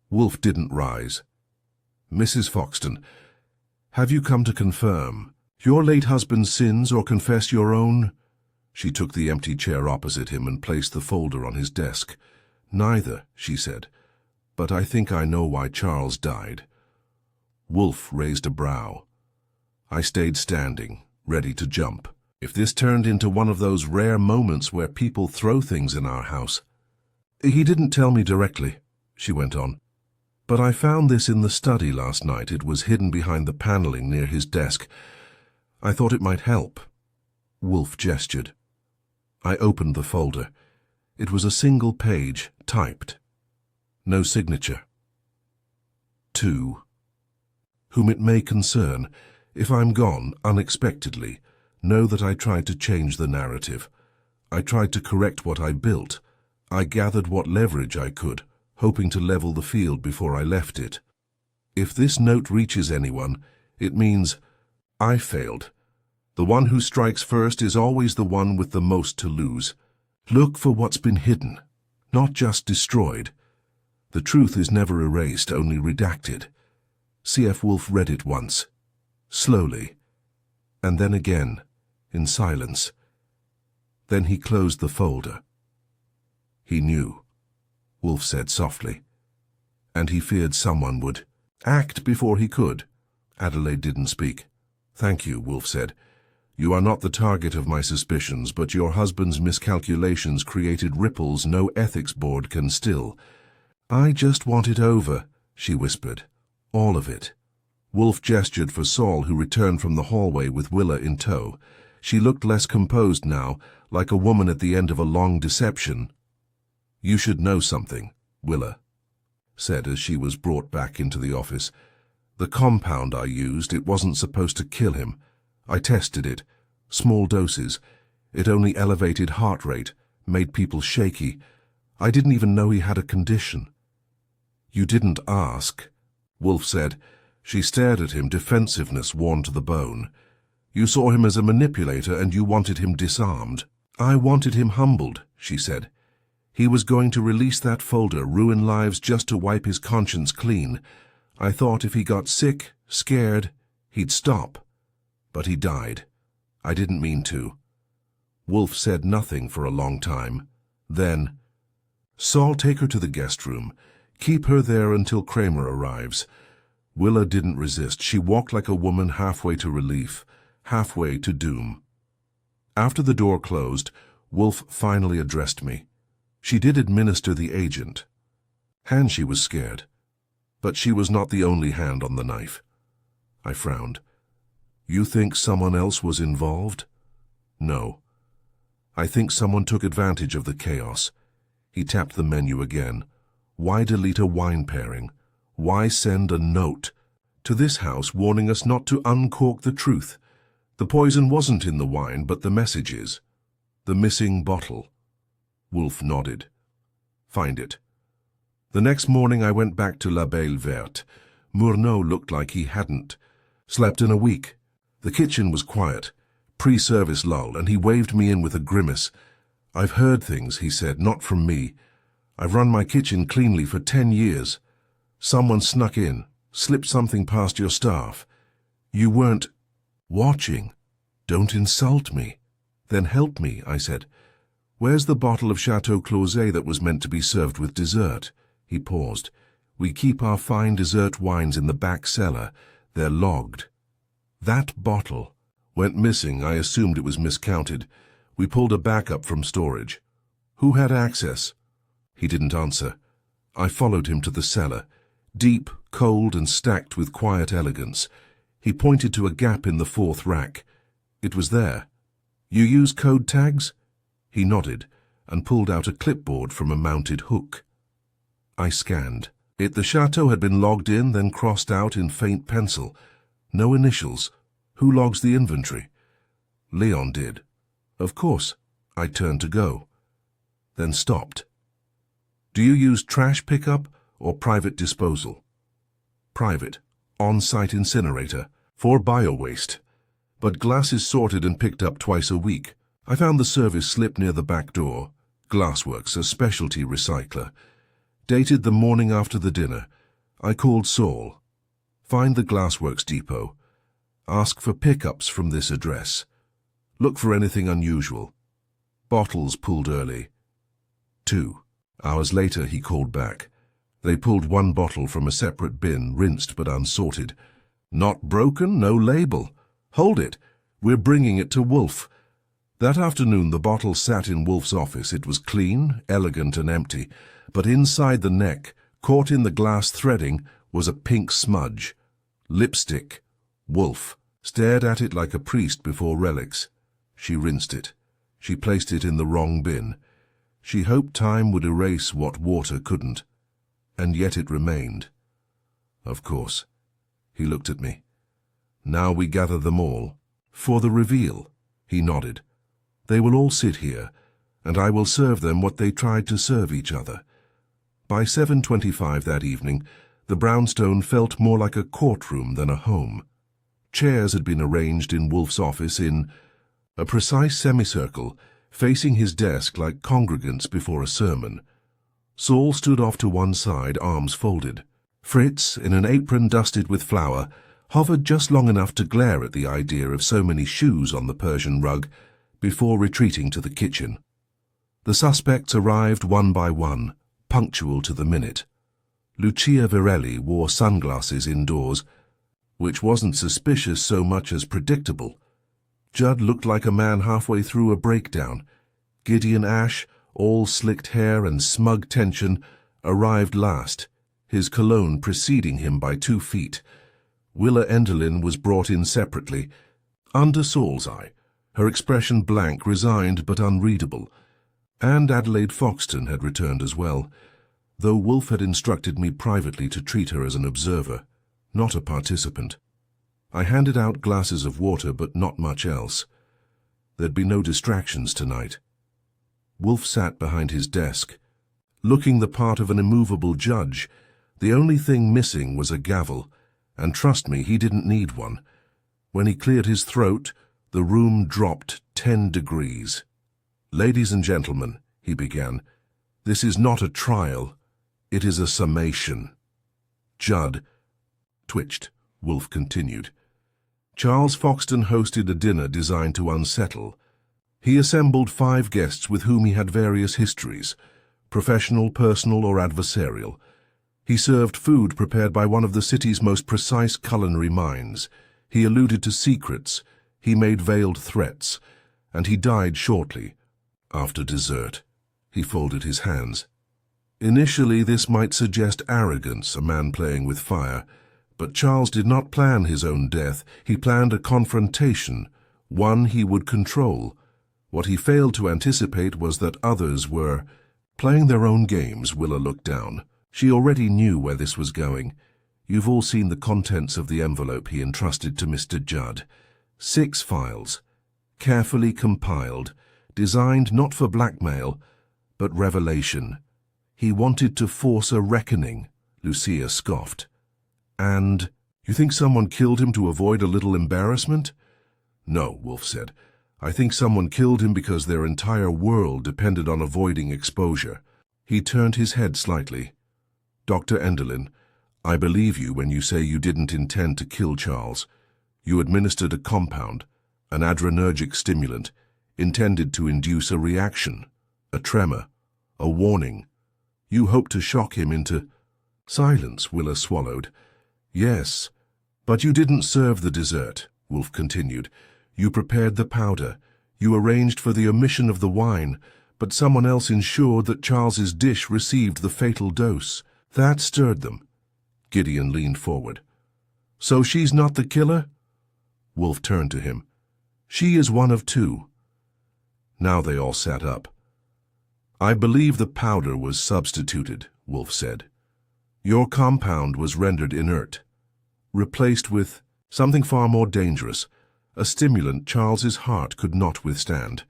Wolfe didn't rise. "Mrs. Foxton, have you come to confirm your late husband's sins or confess your own?" She took the empty chair opposite him and placed the folder on his desk. "Neither," she said, "but I think I know why Charles died." Wolfe raised a brow. I stayed standing, ready to jump, if this turned into one of those rare moments where people throw things in our house. "He didn't tell me directly," she went on, "but I found this in the study last night. It was hidden behind the paneling near his desk. I thought it might help." Wolfe gestured. I opened the folder. It was a single page, typed. No signature. "To whom it may concern, if I'm gone unexpectedly, know that I tried to change the narrative. I tried to correct what I built. I gathered what leverage I could, hoping to level the field before I left it. If this note reaches anyone, it means I failed. The one who strikes first is always the one with the most to lose. Look for what's been hidden. not just destroyed. The truth is never erased, only redacted. C.F. Wolfe read it once, slowly, and then again, in silence. Then he closed the folder. He knew, Wolfe said softly, and he feared someone would act before he could. Adelaide didn't speak. Thank you, Wolfe said. You are not the target of my suspicions, but your husband's miscalculations created ripples no ethics board can still. I just want it over, she whispered. All of it. Wolfe gestured for Saul, who returned from the hallway with Willa in tow. She looked less composed now, like a woman at the end of a long deception. You should know something, Willa said as she was brought back into the office. The compound I used, it wasn't supposed to kill him. I tested it. Small doses. It only elevated heart rate, made people shaky. I didn't even know he had a condition. You didn't ask, Wolfe said. She stared at him, defensiveness worn to the bone. You saw him as a manipulator and you wanted him disarmed. I wanted him humbled, she said. He was going to release that folder, ruin lives just to wipe his conscience clean. I thought if he got sick, scared, he'd stop. But he died. I didn't mean to. Wolfe said nothing for a long time. Then, Saul, take her to the guest room. Keep her there until Kramer arrives. Willa didn't resist. She walked like a woman halfway to relief, halfway to doom. After the door closed, Wolfe finally addressed me. She did administer the agent. And she was scared. But she was not the only hand on the knife. I frowned. You think someone else was involved? No. I think someone took advantage of the chaos. He tapped the menu again. Why delete a wine pairing? Why send a note to this house warning us not to uncork the truth? The poison wasn't in the wine, but the messages. The missing bottle. Wolfe nodded. Find it. The next morning I went back to La Belle Verte. Murnau looked like he hadn't slept in a week. The kitchen was quiet, pre-service lull, and he waved me in with a grimace. I've heard things, he said, not from me. I've run my kitchen cleanly for 10 years. Someone snuck in, slipped something past your staff. You weren't watching. Don't insult me. Then help me, I said. Where's the bottle of Chateau Clauset that was meant to be served with dessert? He paused. We keep our fine dessert wines in the back cellar. They're logged. That bottle went missing. I assumed it was miscounted. We pulled a backup from storage. Who had access? He didn't answer. I followed him to the cellar, deep, cold, and stacked with quiet elegance. He pointed to a gap in the fourth rack. It was there. You use code tags? He nodded and pulled out a clipboard from a mounted hook. I scanned. The chateau had been logged in, then crossed out in faint pencil. No initials. Who logs the inventory? Leon did. Of course. I turned to go, then stopped. Do you use trash pickup or private disposal? Private. On-site incinerator. For bio-waste. But glass is sorted and picked up twice a week. I found the service slip near the back door. Glassworks, a specialty recycler. Dated the morning after the dinner. I called Saul. Find the Glassworks depot. Ask for pickups from this address. Look for anything unusual. Bottles pulled early. 2 hours later, he called back. They pulled one bottle from a separate bin, rinsed but unsorted. Not broken, no label. Hold it. We're bringing it to Wolfe. That afternoon, the bottle sat in Wolfe's office. It was clean, elegant, and empty. But inside the neck, caught in the glass threading, was a pink smudge. Lipstick. Wolfe stared at it like a priest before relics. She rinsed it. She placed it in the wrong bin. She hoped time would erase what water couldn't. And yet it remained. Of course. He looked at me. Now we gather them all. For the reveal. He nodded. They will all sit here, and I will serve them what they tried to serve each other. By 7:25 that evening, the brownstone felt more like a courtroom than a home. Chairs had been arranged in Wolfe's office in a precise semicircle, facing his desk like congregants before a sermon. Saul stood off to one side, arms folded. Fritz, in an apron dusted with flour, hovered just long enough to glare at the idea of so many shoes on the Persian rug before retreating to the kitchen. The suspects arrived one by one, punctual to the minute. Lucia Virelli wore sunglasses indoors, which wasn't suspicious so much as predictable. Judd looked like a man halfway through a breakdown. Gideon Ash, all slicked hair and smug tension, arrived last, his cologne preceding him by 2 feet. Willa Enderlin was brought in separately, under Saul's eye, her expression blank, resigned but unreadable. And Adelaide Foxton had returned as well, though Wolfe had instructed me privately to treat her as an observer, not a participant. I handed out glasses of water, but not much else. There'd be no distractions tonight. Wolfe sat behind his desk, looking the part of an immovable judge. The only thing missing was a gavel, and trust me, he didn't need one. When he cleared his throat, the room dropped 10 degrees. "Ladies and gentlemen," he began, "this is not a trial. It is a summation." Judd twitched. Wolfe continued. Charles Foxton hosted a dinner designed to unsettle. He assembled 5 guests with whom he had various histories, professional, personal, or adversarial. He served food prepared by one of the city's most precise culinary minds. He alluded to secrets, he made veiled threats, and he died shortly. After dessert, he folded his hands. Initially, this might suggest arrogance, a man playing with fire, but Charles did not plan his own death. He planned a confrontation, one he would control. What he failed to anticipate was that others were playing their own games. Willa looked down. She already knew where this was going. You've all seen the contents of the envelope he entrusted to Mr. Judd. 6 files, carefully compiled, designed not for blackmail, but revelation. He wanted to force a reckoning, Lucia scoffed. And you think someone killed him to avoid a little embarrassment? No, Wolfe said. I think someone killed him because their entire world depended on avoiding exposure. He turned his head slightly. Dr. Enderlin, I believe you when you say you didn't intend to kill Charles. You administered a compound, an adrenergic stimulant, intended to induce a reaction, a tremor, a warning. You hoped to shock him into silence. Willa swallowed. Yes, but you didn't serve the dessert, Wolfe continued. You prepared the powder. You arranged for the omission of the wine, but someone else ensured that Charles's dish received the fatal dose. That stirred them. Gideon leaned forward. So she's not the killer? Wolfe turned to him. She is one of 2. Now they all sat up. I believe the powder was substituted, Wolfe said. Your compound was rendered inert, replaced with something far more dangerous, a stimulant Charles's heart could not withstand.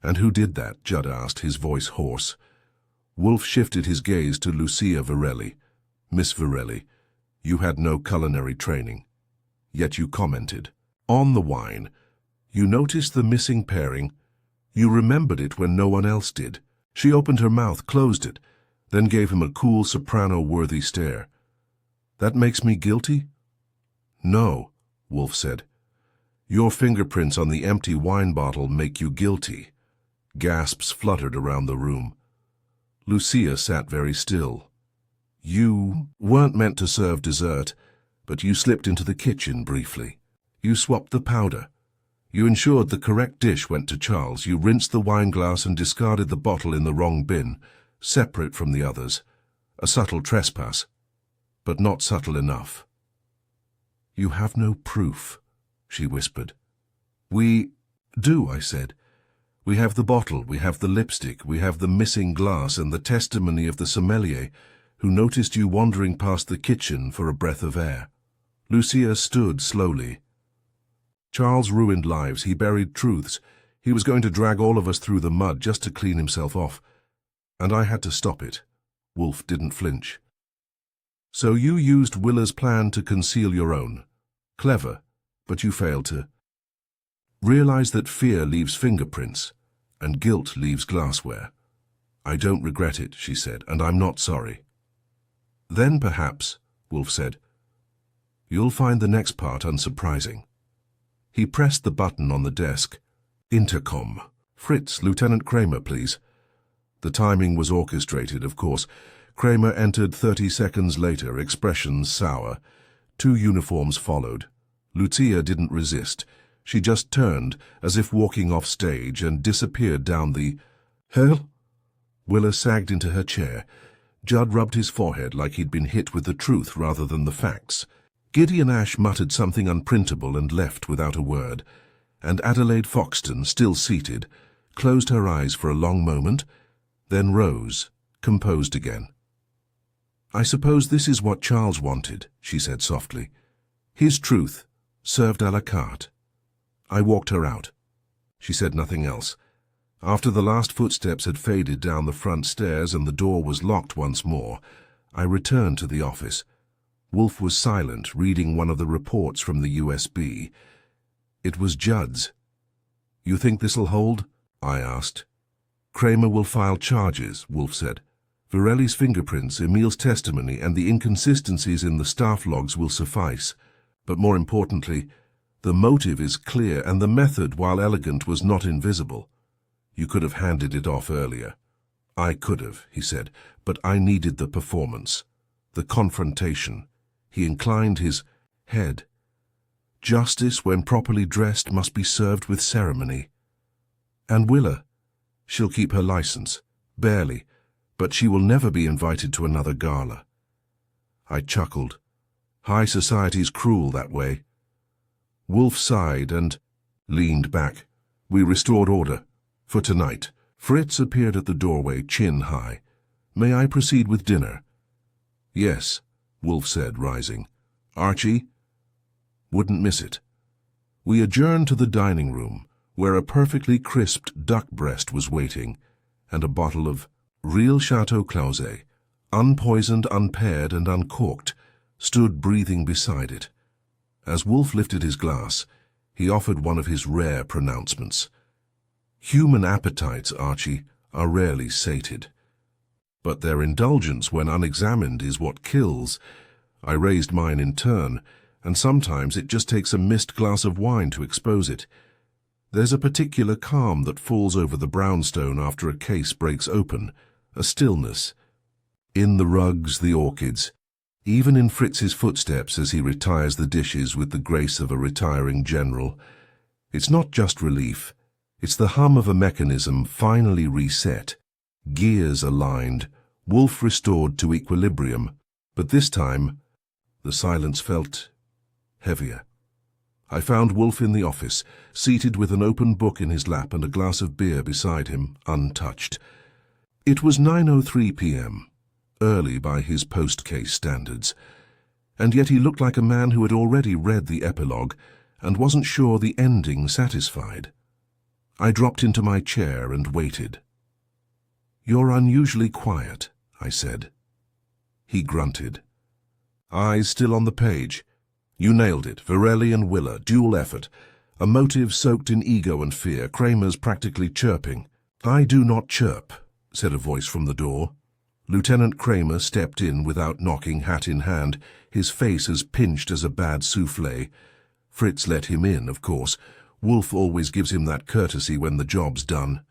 And who did that? Judd asked, his voice hoarse. Wolfe shifted his gaze to Lucia Virelli. Miss Virelli, you had no culinary training, yet you commented on the wine. You noticed the missing pairing. You remembered it when no one else did. She opened her mouth, closed it, then gave him a cool, soprano-worthy stare. That makes me guilty? No, Wolfe said. Your fingerprints on the empty wine bottle make you guilty. Gasps fluttered around the room. Lucia sat very still. You weren't meant to serve dessert, but you slipped into the kitchen briefly. You swapped the powder. You ensured the correct dish went to Charles. You rinsed the wineglass and discarded the bottle in the wrong bin, separate from the others. A subtle trespass, but not subtle enough. You have no proof, she whispered. We do, I said. We have the bottle, we have the lipstick, we have the missing glass and the testimony of the sommelier who noticed you wandering past the kitchen for a breath of air. Lucia stood slowly. Charles ruined lives, he buried truths. He was going to drag all of us through the mud just to clean himself off. And I had to stop it. Wolfe didn't flinch. So you used Willa's plan to conceal your own. Clever, but you failed to realize that fear leaves fingerprints and guilt leaves glassware. I don't regret it, she said, and I'm not sorry. Then perhaps, Wolfe said, you'll find the next part unsurprising. He pressed the button on the desk. Intercom. Fritz, Lieutenant Kramer, please. The timing was orchestrated, of course. Kramer entered 30 seconds later, expressions sour. 2 uniforms followed. Lucia didn't resist. She just turned, as if walking off stage, and disappeared down the... Hell? Willa sagged into her chair. Judd rubbed his forehead like he'd been hit with the truth rather than the facts. Gideon Ash muttered something unprintable and left without a word. And Adelaide Foxton, still seated, closed her eyes for a long moment, then rose, composed again. I suppose this is what Charles wanted, she said softly. His truth, served à la carte. I walked her out. She said nothing else. After the last footsteps had faded down the front stairs and the door was locked once more, I returned to the office. Wolfe was silent, reading one of the reports from the USB. It was Judd's. You think this'll hold? I asked. Kramer will file charges, Wolfe said. Varelli's fingerprints, Emil's testimony, and the inconsistencies in the staff logs will suffice. But more importantly, the motive is clear and the method, while elegant, was not invisible. You could have handed it off earlier. I could have, he said, but I needed the performance, the confrontation. He inclined his head. Justice, when properly dressed, must be served with ceremony. And Willa, she'll keep her license, barely, but she will never be invited to another gala. I chuckled. High society's cruel that way. Wolfe sighed and leaned back. We restored order. For tonight. Fritz appeared at the doorway, chin high. May I proceed with dinner? Yes, Wolfe said, rising. Archie? Wouldn't miss it. We adjourned to the dining room, where a perfectly crisped duck breast was waiting, and a bottle of real Chateau Clauset, unpoisoned, unpaired, and uncorked, stood breathing beside it. As Wolfe lifted his glass, he offered one of his rare pronouncements. Human appetites, Archie, are rarely sated. But their indulgence, when unexamined, is what kills. I raised mine in turn, and sometimes it just takes a missed glass of wine to expose it. There's a particular calm that falls over the brownstone after a case breaks open, a stillness. In the rugs, the orchids, even in Fritz's footsteps as he retires the dishes with the grace of a retiring general. It's not just relief. It's the hum of a mechanism finally reset, gears aligned, Wolfe restored to equilibrium, but this time the silence felt heavier. I found Wolfe in the office, seated with an open book in his lap and a glass of beer beside him, untouched. It was 9:03 p.m., early by his post-case standards, and yet he looked like a man who had already read the epilogue and wasn't sure the ending satisfied. I dropped into my chair and waited. You're unusually quiet, I said. He grunted. Eyes still on the page. You nailed it. Varelli and Willa, dual effort. A motive soaked in ego and fear. Kramer's practically chirping. I do not chirp, said a voice from the door. Lieutenant Kramer stepped in without knocking, hat in hand, his face as pinched as a bad soufflé. Fritz let him in, of course. Wolfe always gives him that courtesy when the job's done.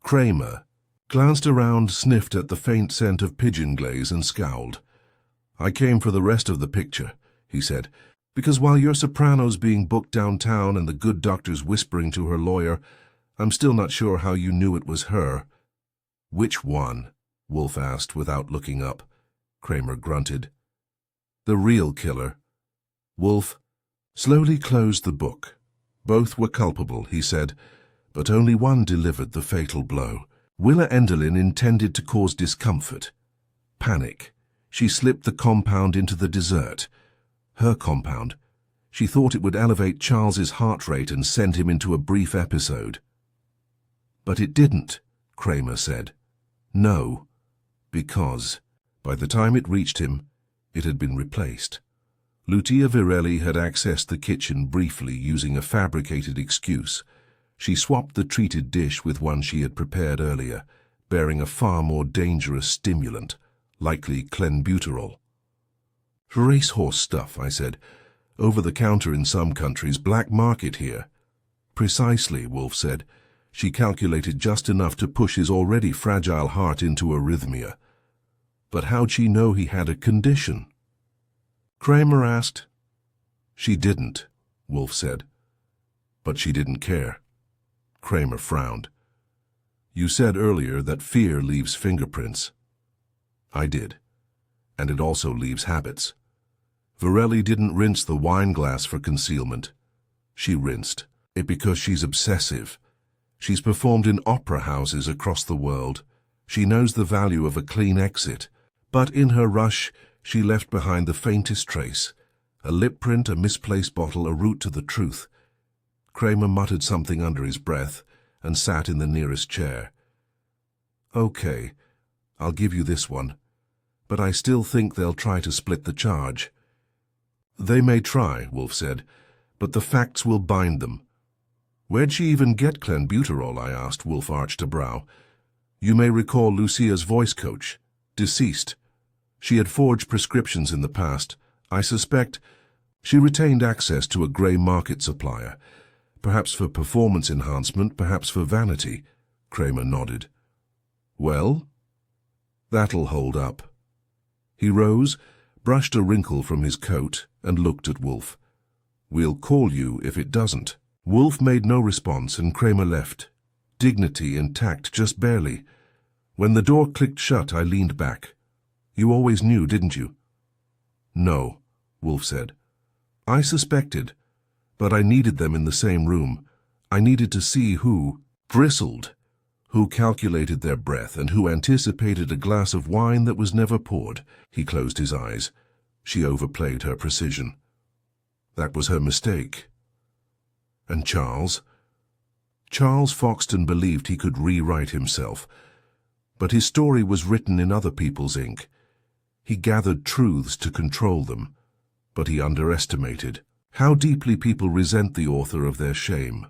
Kramer glanced around, sniffed at the faint scent of pigeon glaze and scowled. I came for the rest of the picture, he said, because while your soprano's being booked downtown and the good doctor's whispering to her lawyer, I'm still not sure how you knew it was her. Which one? Wolfe asked without looking up. Kramer grunted. The real killer. Wolfe slowly closed the book. Both were culpable, he said, but only one delivered the fatal blow. Willa Enderlin intended to cause discomfort. Panic. She slipped the compound into the dessert. Her compound. She thought it would elevate Charles's heart rate and send him into a brief episode. But it didn't, Kramer said. No, because, by the time it reached him, it had been replaced. Lucia Varelli had accessed the kitchen briefly using a fabricated excuse. She swapped the treated dish with one she had prepared earlier, bearing a far more dangerous stimulant, likely clenbuterol. Racehorse stuff, I said. Over the counter in some countries, black market here. Precisely, Wolfe said. She calculated just enough to push his already fragile heart into arrhythmia. But how'd she know he had a condition? Kramer asked. She didn't, Wolfe said. But she didn't care. Kramer frowned. You said earlier that fear leaves fingerprints. I did. And it also leaves habits. Varelli didn't rinse the wine glass for concealment. She rinsed it because she's obsessive. She's performed in opera houses across the world. She knows the value of a clean exit. But in her rush, she left behind the faintest trace. A lip print, a misplaced bottle, a route to the truth. Kramer muttered something under his breath and sat in the nearest chair. Okay, I'll give you this one. But I still think they'll try to split the charge. They may try, Wolfe said, but the facts will bind them. Where'd she even get clenbuterol, I asked. Wolfe arched a brow. You may recall Lucia's voice coach, deceased. She had forged prescriptions in the past. I suspect she retained access to a grey market supplier, perhaps for performance enhancement, perhaps for vanity. Kramer nodded. Well, that'll hold up. He rose, brushed a wrinkle from his coat, and looked at Wolfe. We'll call you if it doesn't. Wolfe made no response, and Kramer left, dignity intact, just barely. When the door clicked shut, I leaned back. You always knew, didn't you? No, Wolfe said. I suspected, but I needed them in the same room. I needed to see who bristled, who calculated their breath, and who anticipated a glass of wine that was never poured. He closed his eyes. She overplayed her precision. That was her mistake. And Charles? Charles Foxton believed he could rewrite himself, but his story was written in other people's ink. He gathered truths to control them, but he underestimated how deeply people resent the author of their shame.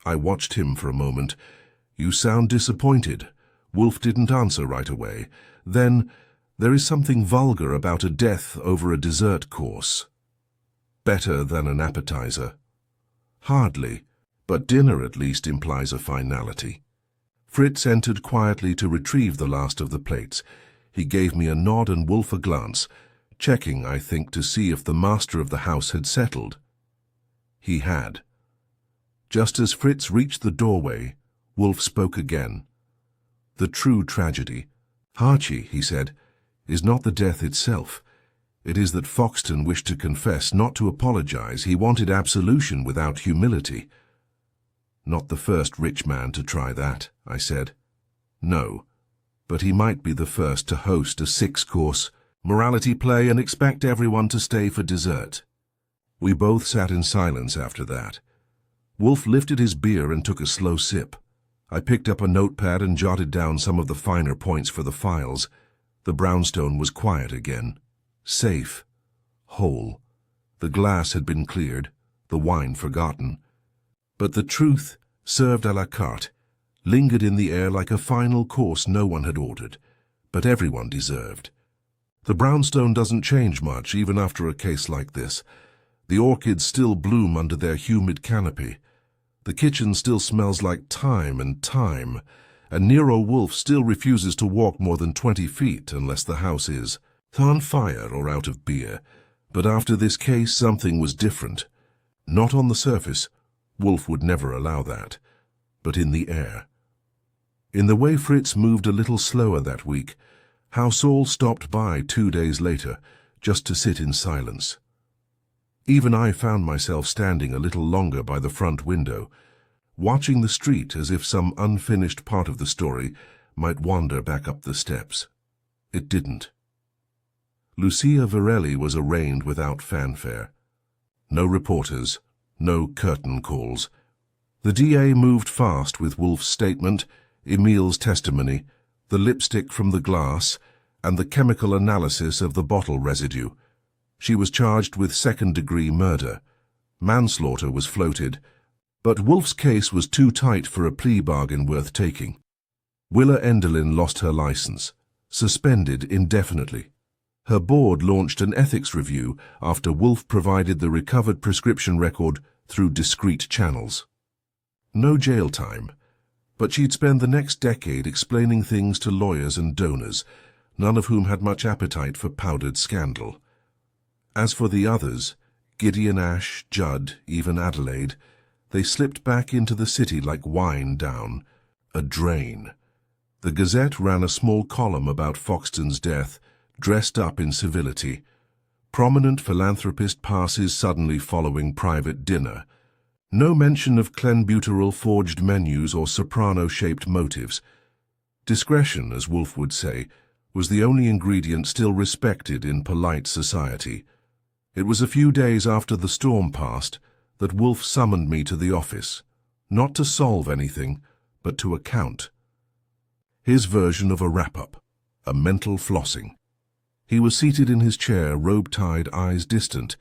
I watched him for a moment. You sound disappointed. Wolfe didn't answer right away. Then, there is something vulgar about a death over a dessert course. Better than an appetizer. Hardly, but dinner at least implies a finality. Fritz entered quietly to retrieve the last of the plates. He gave me a nod and Wolfe a glance, checking, I think, to see if the master of the house had settled. He had. Just as Fritz reached the doorway, Wolfe spoke again. The true tragedy, Archie, he said, is not the death itself. It is that Foxton wished to confess, not to apologize. He wanted absolution without humility. Not the first rich man to try that, I said. No, but he might be the first to host a 6-course morality play and expect everyone to stay for dessert. We both sat in silence after that. Wolfe lifted his beer and took a slow sip. I picked up a notepad and jotted down some of the finer points for the files. The brownstone was quiet again. Safe. Whole. The glass had been cleared, the wine forgotten. But the truth, served à la carte, lingered in the air like a final course no one had ordered, but everyone deserved. The brownstone doesn't change much, even after a case like this. The orchids still bloom under their humid canopy. The kitchen still smells like time, and Nero Wolfe still refuses to walk more than 20 feet unless the house is on fire or out of beer. But after this case, something was different. Not on the surface. Wolfe would never allow that. But in the air. In the way Fritz moved a little slower that week, how Saul stopped by 2 days later, just to sit in silence. Even I found myself standing a little longer by the front window, watching the street as if some unfinished part of the story might wander back up the steps. It didn't. Lucia Varelli was arraigned without fanfare. No reporters, no curtain calls. The DA moved fast with Wolfe's statement, Emile's testimony, the lipstick from the glass, and the chemical analysis of the bottle residue. She was charged with second-degree murder. Manslaughter was floated, but Wolfe's case was too tight for a plea bargain worth taking. Willa Enderlin lost her license, suspended indefinitely. Her board launched an ethics review after Wolfe provided the recovered prescription record through discreet channels. No jail time, but she'd spend the next decade explaining things to lawyers and donors, none of whom had much appetite for powdered scandal. As for the others, Gideon Ash, Judd, even Adelaide, they slipped back into the city like wine down a drain. The Gazette ran a small column about Foxton's death, dressed up in civility. Prominent philanthropist passes suddenly following private dinner. No mention of clenbuterol forged menus or soprano-shaped motives. Discretion, as Wolfe would say, was the only ingredient still respected in polite society. It was a few days after the storm passed that Wolfe summoned me to the office, not to solve anything, but to account. His version of a wrap-up, a mental flossing. He was seated in his chair, robe-tied, eyes distant.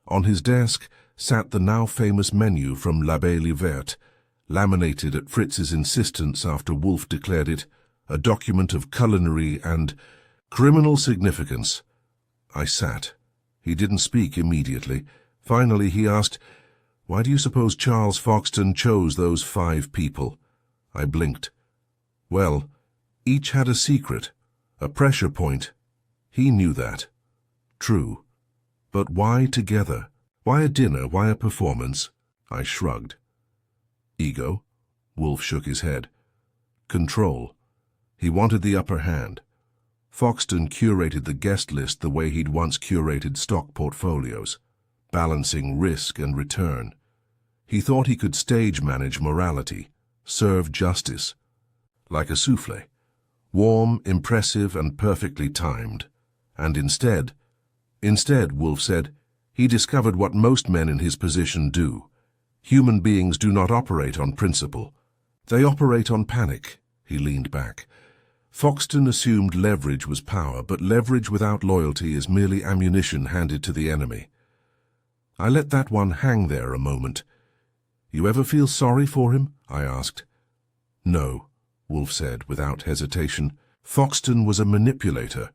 On his desk sat the now-famous menu from l'Abeille Verte, laminated at Fritz's insistence after Wolfe declared it a document of culinary and criminal significance. I sat. He didn't speak immediately. Finally he asked, "Why do you suppose Charles Foxton chose those 5 people?" I blinked. Well, each had a secret, a pressure point. He knew that. True. But why together? Why a dinner? Why a performance? I shrugged. Ego? Wolfe shook his head. Control. He wanted the upper hand. Foxton curated the guest list the way he'd once curated stock portfolios, balancing risk and return. He thought he could stage manage morality, serve justice. Like a souffle. Warm, impressive, and perfectly timed. And instead, Wolfe said, he discovered what most men in his position do. Human beings do not operate on principle. They operate on panic. He leaned back. Foxton assumed leverage was power, but leverage without loyalty is merely ammunition handed to the enemy. I let that one hang there a moment. You ever feel sorry for him? I asked. No, Wolfe said without hesitation. Foxton was a manipulator,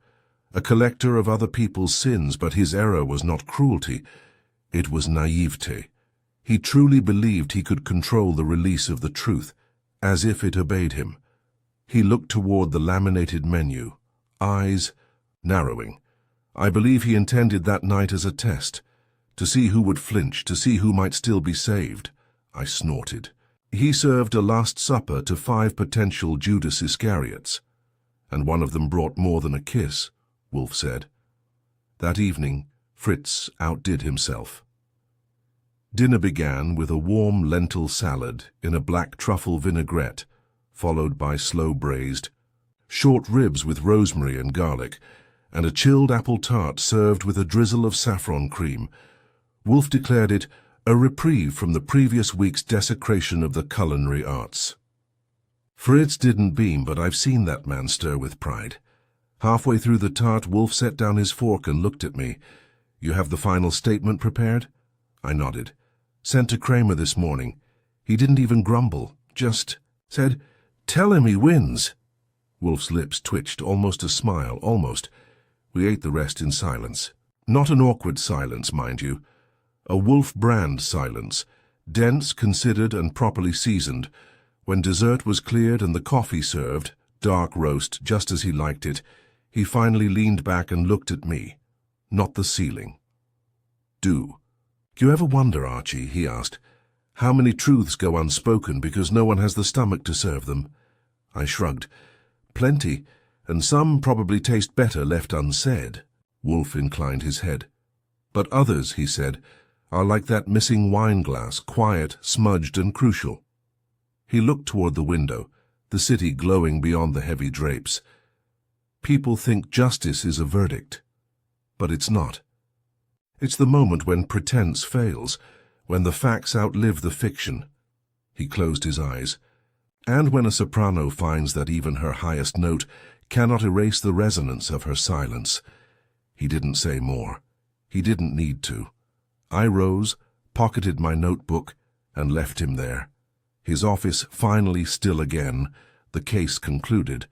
a collector of other people's sins, but his error was not cruelty. It was naivete. He truly believed he could control the release of the truth, as if it obeyed him. He looked toward the laminated menu, eyes narrowing. I believe he intended that night as a test, to see who would flinch, to see who might still be saved. I snorted. He served a last supper to 5 potential Judas Iscariots, and one of them brought more than a kiss, Wolfe said. That evening, Fritz outdid himself. Dinner began with a warm lentil salad in a black truffle vinaigrette, followed by slow-braised, short ribs with rosemary and garlic, and a chilled apple tart served with a drizzle of saffron cream. Wolfe declared it a reprieve from the previous week's desecration of the culinary arts. Fritz didn't beam, but I've seen that man stir with pride. Halfway through the tart, Wolfe set down his fork and looked at me. You have the final statement prepared? I nodded. Sent to Kramer this morning. He didn't even grumble, just said, "Tell him he wins." Wolfe's lips twitched, almost a smile, almost. We ate the rest in silence. Not an awkward silence, mind you. A Wolfe brand silence, dense, considered, and properly seasoned. When dessert was cleared and the coffee served, dark roast, just as he liked it, he finally leaned back and looked at me, not the ceiling. Do you ever wonder, Archie, he asked, how many truths go unspoken because no one has the stomach to serve them? I shrugged. Plenty, and some probably taste better left unsaid. Wolfe inclined his head. But others, he said, are like that missing wine glass, quiet, smudged, and crucial. He looked toward the window, the city glowing beyond the heavy drapes. People think justice is a verdict, but it's not. It's the moment when pretense fails, when the facts outlive the fiction. He closed his eyes. And when a soprano finds that even her highest note cannot erase the resonance of her silence. He didn't say more. He didn't need to. I rose, pocketed my notebook, and left him there. His office finally still again, the case concluded,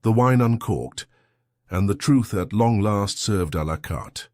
the wine uncorked, and the truth at long last served à la carte.